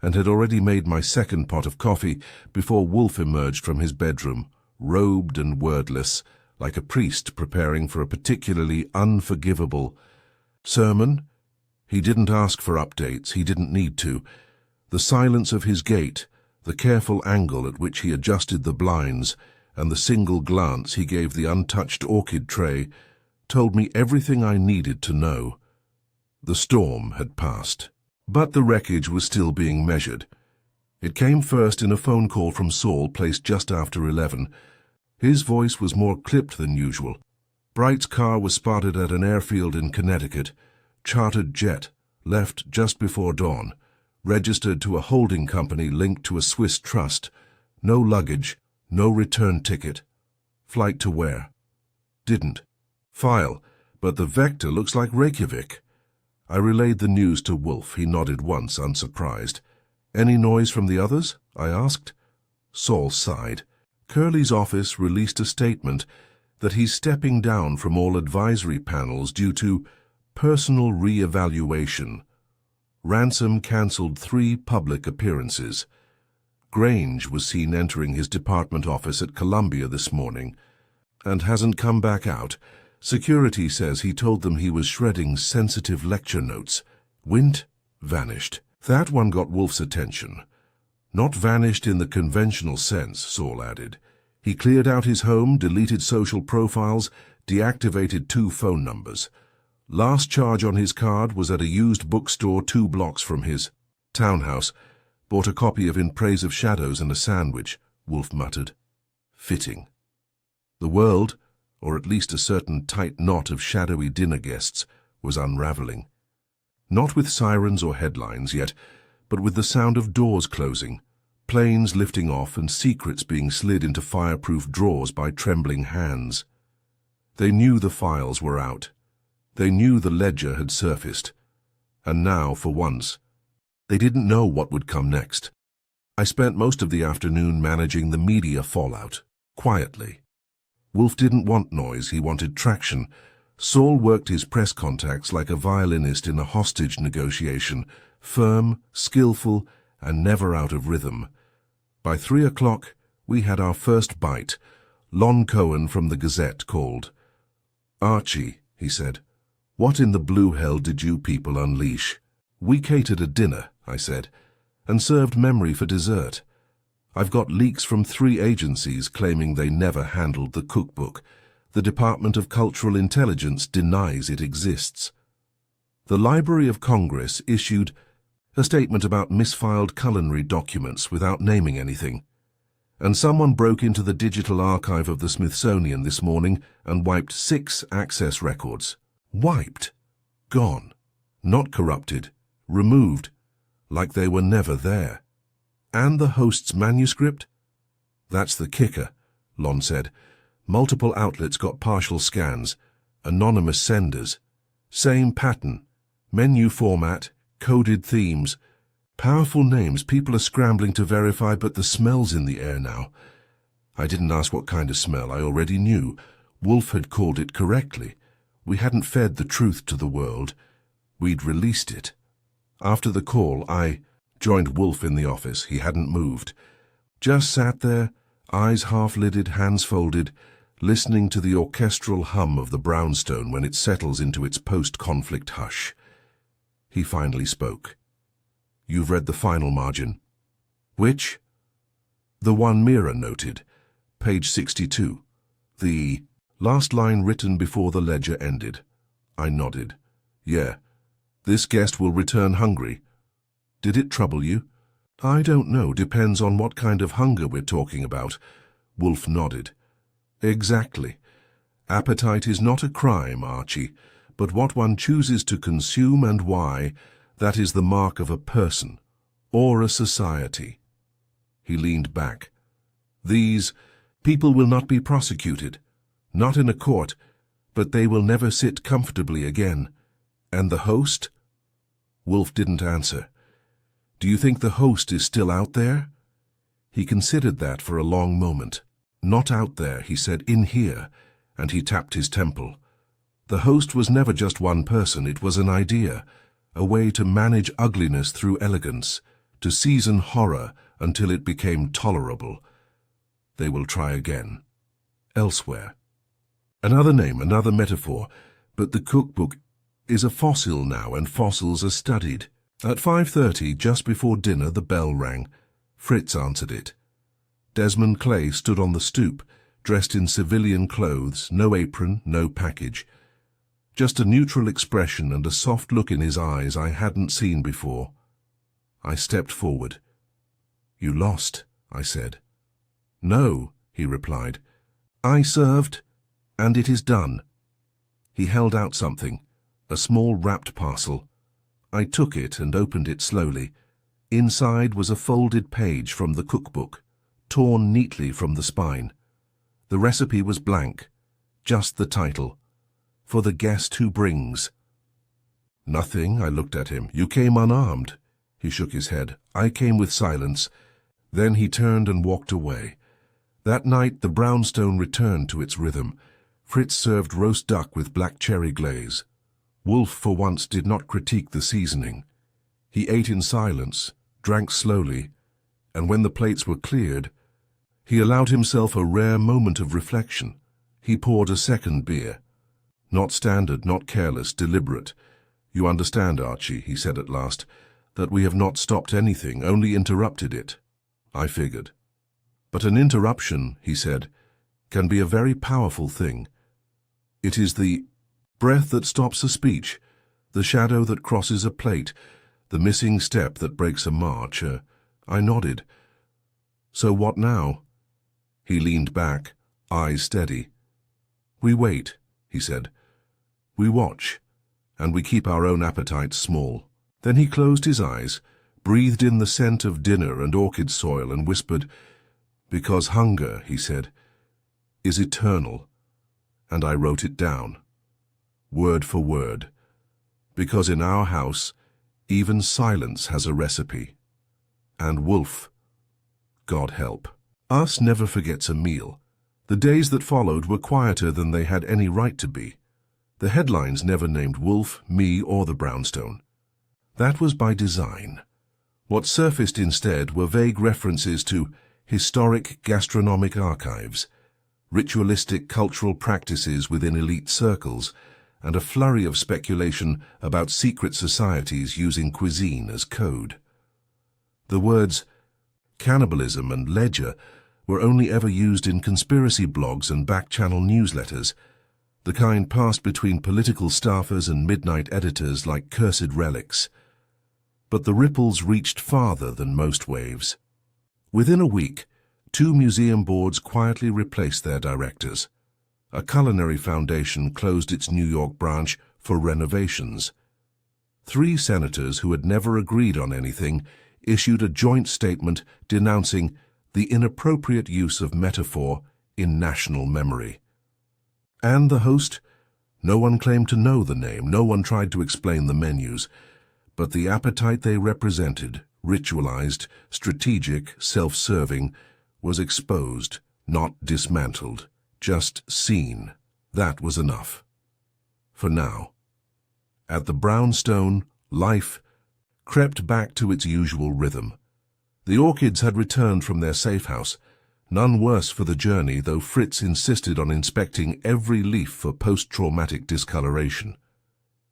and had already made my second pot of coffee before Wolfe emerged from his bedroom, robed and wordless, like a priest preparing for a particularly unforgivable sermon. He didn't ask for updates, he didn't need to. The silence of his gait, the careful angle at which he adjusted the blinds, and the single glance he gave the untouched orchid tray told me everything I needed to know. The storm had passed. But the wreckage was still being measured. It came first in a phone call from Saul placed just after 11. His voice was more clipped than usual. Bright's car was spotted at an airfield in Connecticut. Chartered jet, left just before dawn. Registered to a holding company linked to a Swiss trust. No luggage, no return ticket. Flight to where? Didn't. File, but the vector looks like Reykjavik. I relayed the news to Wolfe. He nodded once, unsurprised. Any noise from the others? I asked. Saul sighed. Curly's office released a statement that he's stepping down from all advisory panels due to personal re-evaluation. Ransom cancelled 3 public appearances. Grange was seen entering his department office at Columbia this morning and hasn't come back out. Security says he told them he was shredding sensitive lecture notes. Wint vanished. That one got Wolfe's attention. Not vanished in the conventional sense, Saul added. He cleared out his home, deleted social profiles, deactivated 2 phone numbers. Last charge on his card was at a used bookstore 2 blocks from his townhouse. Bought a copy of In Praise of Shadows and a sandwich, Wolfe muttered. Fitting. The world, or at least a certain tight knot of shadowy dinner guests, was unraveling. Not with sirens or headlines yet, but with the sound of doors closing, planes lifting off and secrets being slid into fireproof drawers by trembling hands. They knew the files were out. They knew the ledger had surfaced. And now, for once, they didn't know what would come next. I spent most of the afternoon managing the media fallout, quietly. Wolfe didn't want noise, he wanted traction. Saul worked his press contacts like a violinist in a hostage negotiation, firm, skillful, and never out of rhythm. By 3 o'clock, we had our first bite. Lon Cohen from the Gazette called. "Archie," he said, "what in the blue hell did you people unleash?" "We catered a dinner," I said, "and served memory for dessert. I've got leaks from 3 agencies claiming they never handled the cookbook. The Department of Cultural Intelligence denies it exists. The Library of Congress issued a statement about misfiled culinary documents without naming anything. And someone broke into the digital archive of the Smithsonian this morning and wiped 6 access records. Wiped. Gone. Not corrupted. Removed. Like they were never there. And the host's manuscript? That's the kicker, Lon said. Multiple outlets got partial scans. Anonymous senders. Same pattern. Menu format. Coded themes. Powerful names people are scrambling to verify, but the smell's in the air now. I didn't ask what kind of smell, I already knew. Wolfe had called it correctly. We hadn't fed the truth to the world. We'd released it. After the call, I joined Wolfe in the office. He hadn't moved. Just sat there, eyes half-lidded, hands folded, listening to the orchestral hum of the brownstone when it settles into its post-conflict hush. He finally spoke. "You've read the final margin." "Which?" "The one Mira noted. Page 62. The last line written before the ledger ended." I nodded. "Yeah. This guest will return hungry." "Did it trouble you?" "I don't know. Depends on what kind of hunger we're talking about." Wolfe nodded. "Exactly. Appetite is not a crime, Archie, but what one chooses to consume and why, that is the mark of a person, or a society." He leaned back. "These people will not be prosecuted, not in a court, but they will never sit comfortably again. And the host?" Wolfe didn't answer. "Do you think the host is still out there?" He considered that for a long moment. "Not out there," he said, "in here," and he tapped his temple. "The host was never just one person, it was an idea, a way to manage ugliness through elegance, to season horror until it became tolerable. They will try again. Elsewhere. Another name, another metaphor, but the cookbook is a fossil now, and fossils are studied. At 5:30, just before dinner, the bell rang. Fritz answered it. Desmond Clay stood on the stoop, dressed in civilian clothes, no apron, no package. Just a neutral expression and a soft look in his eyes I hadn't seen before. I stepped forward. "You lost," I said. "No," he replied. "I served, and it is done." He held out something, a small wrapped parcel. I took it and opened it slowly. Inside was a folded page from the cookbook, torn neatly from the spine. The recipe was blank, just the title. "For the guest who brings." "Nothing," I looked at him. "You came unarmed." He shook his head. "I came with silence." Then he turned and walked away. That night the brownstone returned to its rhythm. Fritz served roast duck with black cherry glaze. Wolfe, for once, did not critique the seasoning. He ate in silence, drank slowly, and when the plates were cleared, he allowed himself a rare moment of reflection. He poured a second beer. Not standard, not careless, deliberate. "You understand, Archie," he said at last, "that we have not stopped anything, only interrupted it." I figured. "But an interruption," he said, "can be a very powerful thing. It is the breath that stops a speech, the shadow that crosses a plate, the missing step that breaks a march." I nodded. "So what now?" He leaned back, eyes steady. "We wait," he said. "We watch, and we keep our own appetites small." Then he closed his eyes, breathed in the scent of dinner and orchid soil, and whispered, "Because hunger," he said, "is eternal, and I wrote it down, word for word, because in our house, even silence has a recipe. And Wolfe, God help us, never forgets a meal. The days that followed were quieter than they had any right to be. The headlines never named Wolfe, me, or the brownstone. That was by design. What surfaced instead were vague references to historic gastronomic archives, ritualistic cultural practices within elite circles, and a flurry of speculation about secret societies using cuisine as code. The words cannibalism and ledger were only ever used in conspiracy blogs and back-channel newsletters, the kind passed between political staffers and midnight editors like cursed relics. But the ripples reached farther than most waves. Within a week, 2 museum boards quietly replaced their directors. A culinary foundation closed its New York branch for renovations. 3 senators who had never agreed on anything issued a joint statement denouncing the inappropriate use of metaphor in national memory. And the host? No one claimed to know the name, no one tried to explain the menus, but the appetite they represented, ritualized, strategic, self-serving, was exposed, not dismantled, just seen. That was enough. For now. At the brownstone, life crept back to its usual rhythm. The orchids had returned from their safe house, none worse for the journey, though Fritz insisted on inspecting every leaf for post-traumatic discoloration.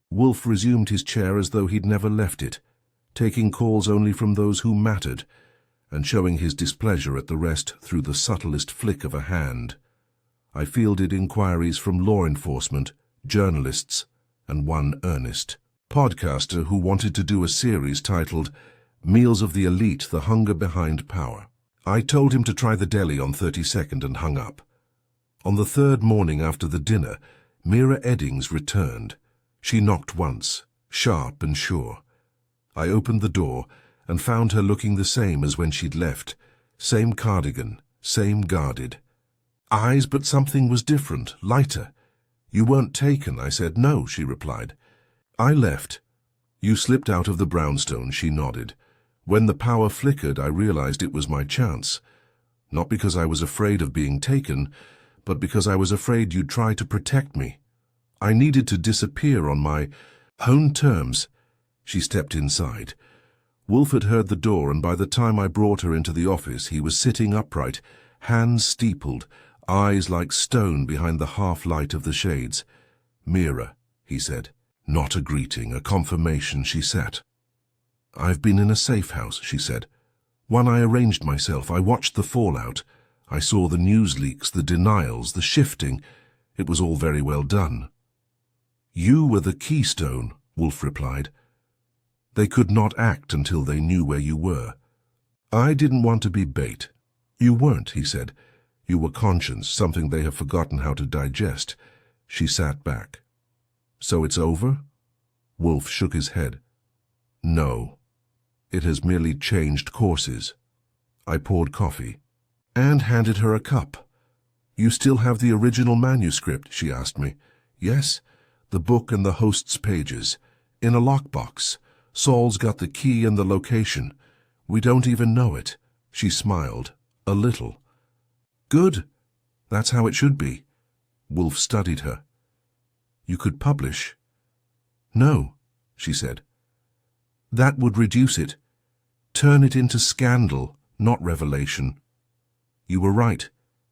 Wolfe resumed his chair as though he'd never left it, taking calls only from those who mattered, and showing his displeasure at the rest through the subtlest flick of a hand. I fielded inquiries from law enforcement, journalists, and one earnest podcaster who wanted to do a series titled Meals of the Elite, The Hunger Behind Power. I told him to try the deli on 32nd and hung up. On the 3rd morning after the dinner, Mira Eddings returned. She knocked once, sharp and sure. I opened the door and found her looking the same as when she'd left. Same cardigan, same guarded. Eyes, but something was different, lighter. You weren't taken, I said. No, she replied. I left. You slipped out of the brownstone, she nodded. When the power flickered, I realized it was my chance. Not because I was afraid of being taken, but because I was afraid you'd try to protect me. I needed to disappear on my own terms. She stepped inside. Wolfe had heard the door, and by the time I brought her into the office, he was sitting upright, hands steepled, eyes like stone behind the half-light of the shades. Mira, he said. Not a greeting, a confirmation. She sat. I've been in a safe house, she said. One I arranged myself. I watched the fallout. I saw the news leaks, the denials, the shifting. It was all very well done. You were the keystone, Wolfe replied. They could not act until they knew where you were. I didn't want to be bait. You weren't, he said. You were conscience, something they have forgotten how to digest. She sat back. So it's over? Wolfe shook his head. No. It has merely changed courses. I poured coffee and handed her a cup. You still have the original manuscript, she asked me. Yes, the book and the host's pages. In a lockbox. Saul's got the key and the location. We don't even know it. She smiled. A little. Good. That's how it should be. Wolfe studied her. You could publish. No, she said. That would reduce it. Turn it into scandal, not revelation. You were right.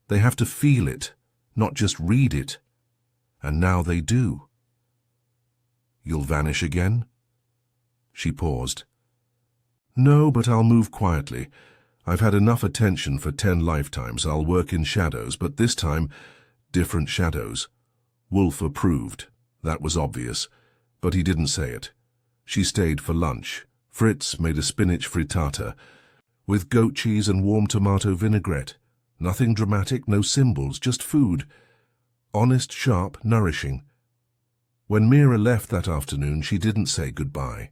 They have to feel it, not just read it. And now they do. You'll vanish again? She paused. No, but I'll move quietly. I've had enough attention for 10 lifetimes. I'll work in shadows, but this time, different shadows. Wolfe approved. That was obvious, but he didn't say it. She stayed for lunch. Fritz made a spinach frittata with goat cheese and warm tomato vinaigrette. Nothing dramatic, no symbols, just food. Honest, sharp, nourishing. When Mira left that afternoon, she didn't say goodbye.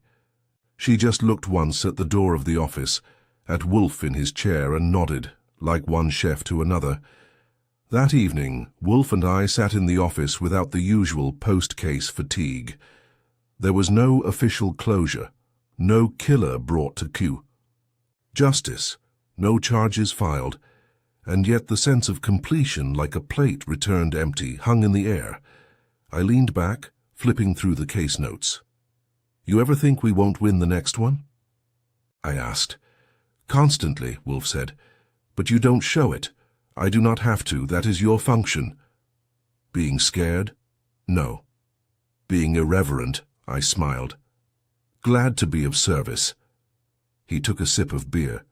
She just looked once at the door of the office, at Wolfe in his chair, and nodded, like one chef to another. That evening, Wolfe and I sat in the office without the usual post-case fatigue. There was no official closure, no killer brought to Q. Justice, no charges filed, and yet the sense of completion, like a plate returned empty, hung in the air. I leaned back, flipping through the case notes. "You ever think we won't win the next one?" I asked. "Constantly," Wolfe said. "But you don't show it. I do not have to. That is your function." "Being scared?" "No." "Being irreverent?" I smiled. "Glad to be of service." He took a sip of beer.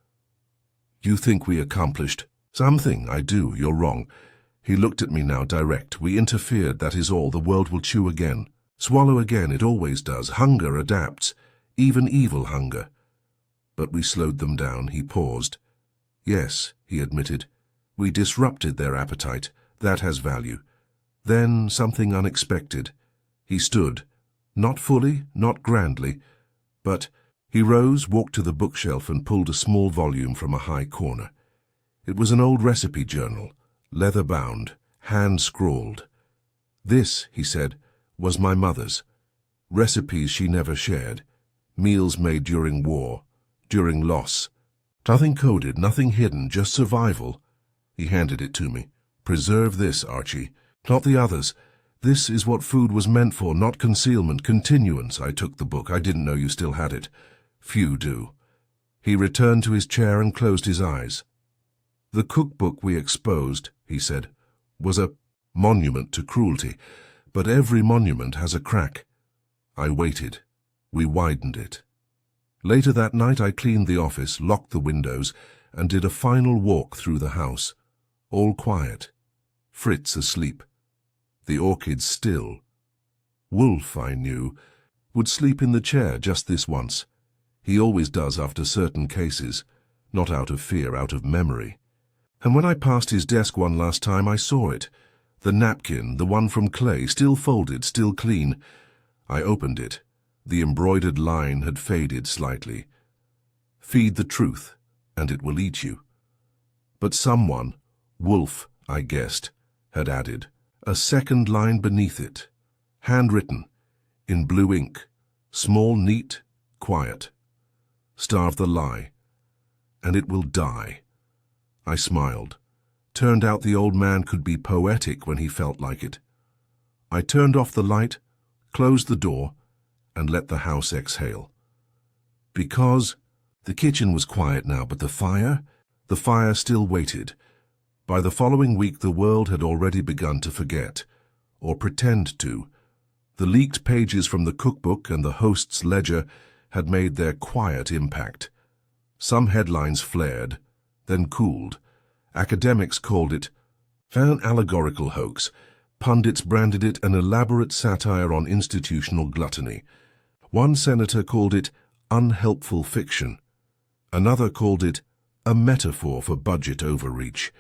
"You think we accomplished?" "Something, I do. You're wrong." He looked at me now direct. "We interfered, that is all. The world will chew again. Swallow again, it always does. Hunger adapts, even evil hunger." "But we slowed them down." He paused. "Yes," he admitted. "We disrupted their appetite. That has value." Then something unexpected. He stood. Not fully, not grandly, but he rose, walked to the bookshelf and pulled a small volume from a high corner. It was an old recipe journal, leather-bound, hand-scrawled. "This," he said, "was my mother's. Recipes she never shared. Meals made during war, during loss. Nothing coded, nothing hidden, just survival." He handed it to me. "Preserve this, Archie, not the others. This is what food was meant for, not concealment, continuance." I took the book. "I didn't know you still had it." "Few do." He returned to his chair and closed his eyes. "The cookbook we exposed," he said, "was a monument to cruelty. But every monument has a crack." I waited. We widened it. Later that night I cleaned the office, locked the windows, and did a final walk through the house. All quiet. Fritz asleep. The orchids still. Wolfe, I knew, would sleep in the chair just this once. He always does after certain cases, not out of fear, out of memory. And when I passed his desk one last time, I saw it. The napkin, the one from clay, still folded, still clean. I opened it. The embroidered line had faded slightly. "Feed the truth, and it will eat you." But someone, Wolfe, I guessed, had added a second line beneath it, handwritten, in blue ink, small, neat, quiet. "Starve the lie, and it will die." I smiled. Turned out the old man could be poetic when he felt like it. I turned off the light, closed the door, and let the house exhale. Because the kitchen was quiet now, but the fire still waited. By the following week the world had already begun to forget, or pretend to. The leaked pages from the cookbook and the host's ledger had made their quiet impact. Some headlines flared, then cooled. Academics called it an allegorical hoax. Pundits branded it an elaborate satire on institutional gluttony. One senator called it unhelpful fiction. Another called it a metaphor for budget overreach.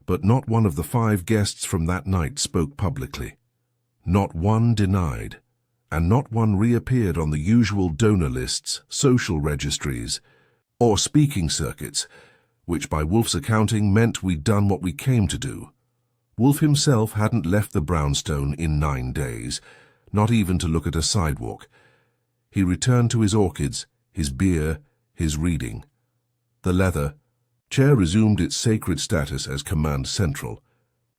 But not one of the 5 guests from that night spoke publicly. Not one denied, and not one reappeared on the usual donor lists, social registries, or speaking circuits, which by Wolfe's accounting meant we'd done what we came to do. Wolfe himself hadn't left the brownstone in 9 days, not even to look at a sidewalk. He returned to his orchids, his beer, his reading. The leather chair resumed its sacred status as command central,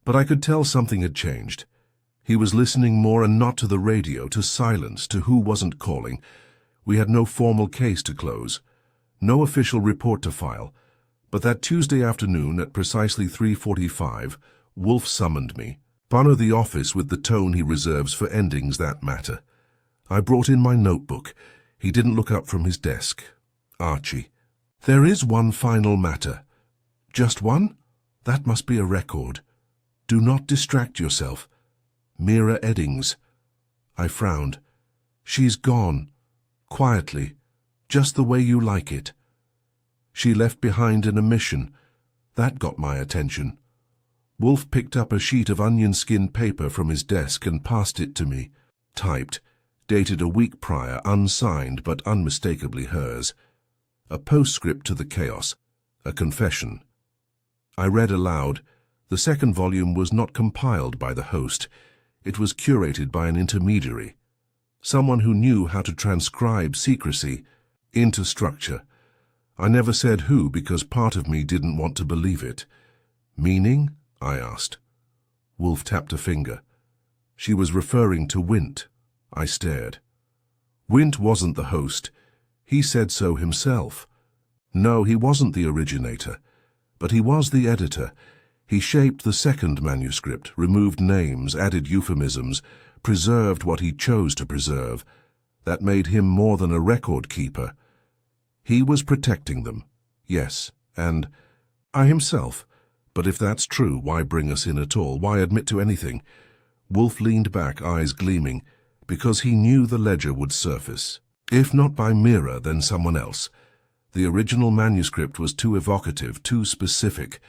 but I could tell something had changed. He was listening more, and not to the radio, to silence, to who wasn't calling. We had no formal case to close, no official report to file. But that Tuesday afternoon at precisely 3:45, Wolfe summoned me. Honor the office with the tone he reserves for endings that matter. I brought in my notebook. He didn't look up from his desk. "Archie, there is one final matter." "Just one? That must be a record. Do not distract yourself. Mira Eddings." I frowned. "She's gone. Quietly. Just the way you like it. She left behind an omission. That got my attention." Wolfe picked up a sheet of onion-skin paper from his desk and passed it to me. Typed, dated a week prior, unsigned but unmistakably hers. A postscript to the chaos, a confession. I read aloud, The second volume was not compiled by the host. It was curated by an intermediary, someone who knew how to transcribe secrecy into structure. I never said who because part of me didn't want to believe it. Meaning? I asked. Wolfe tapped a finger. She was referring to Wint. I stared. Wint wasn't the host. He said so himself. No, he wasn't the originator, but he was the editor. He shaped the second manuscript, removed names, added euphemisms, preserved what he chose to preserve. That made him more than a record keeper. He was protecting them, yes, and I himself. But if that's true, why bring us in at all? Why admit to anything? Wolfe leaned back, eyes gleaming, because he knew the ledger would surface. If not by Mira, then someone else. The original manuscript was too evocative, too specific,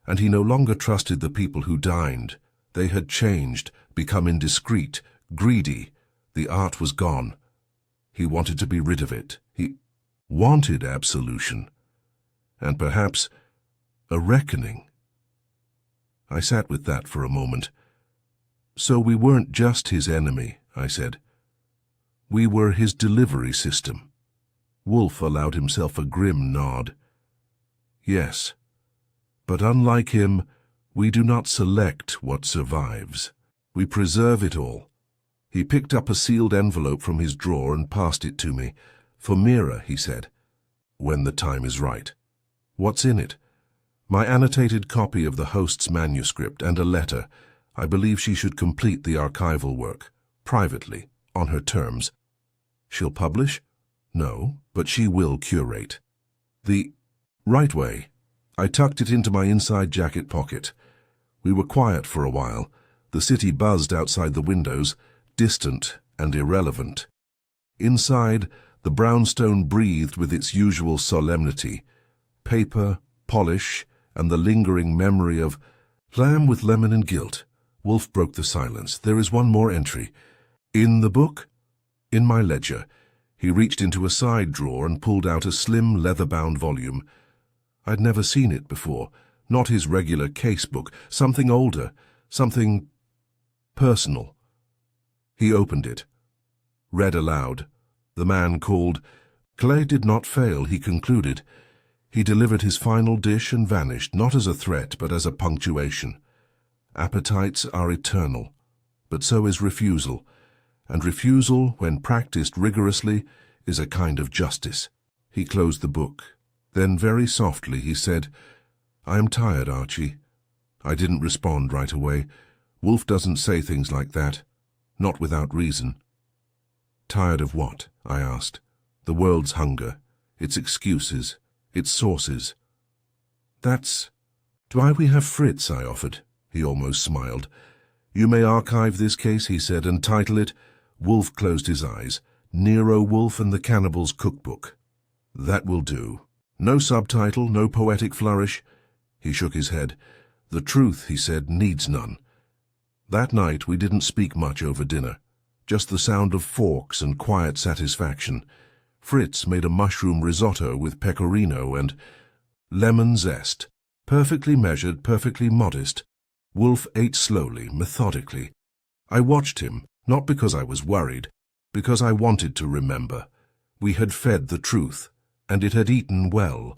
and he no longer trusted the people who dined. They had changed, become indiscreet, greedy. The art was gone. He wanted to be rid of it. He wanted absolution. And perhaps a reckoning. I sat with that for a moment. So we weren't just his enemy, I said. We were his delivery system. Wolfe allowed himself a grim nod. Yes, but unlike him, we do not select what survives. We preserve it all. He picked up a sealed envelope from his drawer and passed it to me. For Mira, he said. When the time is right. What's in it? My annotated copy of the host's manuscript and a letter. I believe she should complete the archival work, privately, on her terms. She'll publish? No, but she will curate. The right way. I tucked it into my inside jacket pocket. We were quiet for a while. The city buzzed outside the windows, distant and irrelevant. Inside, the brownstone breathed with its usual solemnity. Paper, polish, and the lingering memory of lamb with lemon and gilt. Wolfe broke the silence. There is one more entry. In the book? In my ledger. He reached into a side drawer and pulled out a slim, leather-bound volume. I'd never seen it before. Not his regular casebook. Something older. Something personal. He opened it. Read aloud. The man called. Clay did not fail, he concluded. He delivered his final dish and vanished, not as a threat, but as a punctuation. Appetites are eternal, but so is refusal, and refusal, when practiced rigorously, is a kind of justice. He closed the book. Then very softly he said, I am tired, Archie. I didn't respond right away. Wolfe doesn't say things like that, not without reason. Tired of what? I asked. The world's hunger, its excuses, its sources. That's why we have Fritz, I offered. He almost smiled. You may archive this case, he said, and title it. Wolfe closed his eyes. Nero Wolfe and the Cannibal's Cookbook. That will do. No subtitle, no poetic flourish. He shook his head. The truth, he said, needs none. That night we didn't speak much over dinner. Just the sound of forks and quiet satisfaction. Fritz made a mushroom risotto with pecorino and lemon zest. Perfectly measured, perfectly modest. Wolfe ate slowly, methodically. I watched him, not because I was worried, because I wanted to remember. We had fed the truth, and it had eaten well.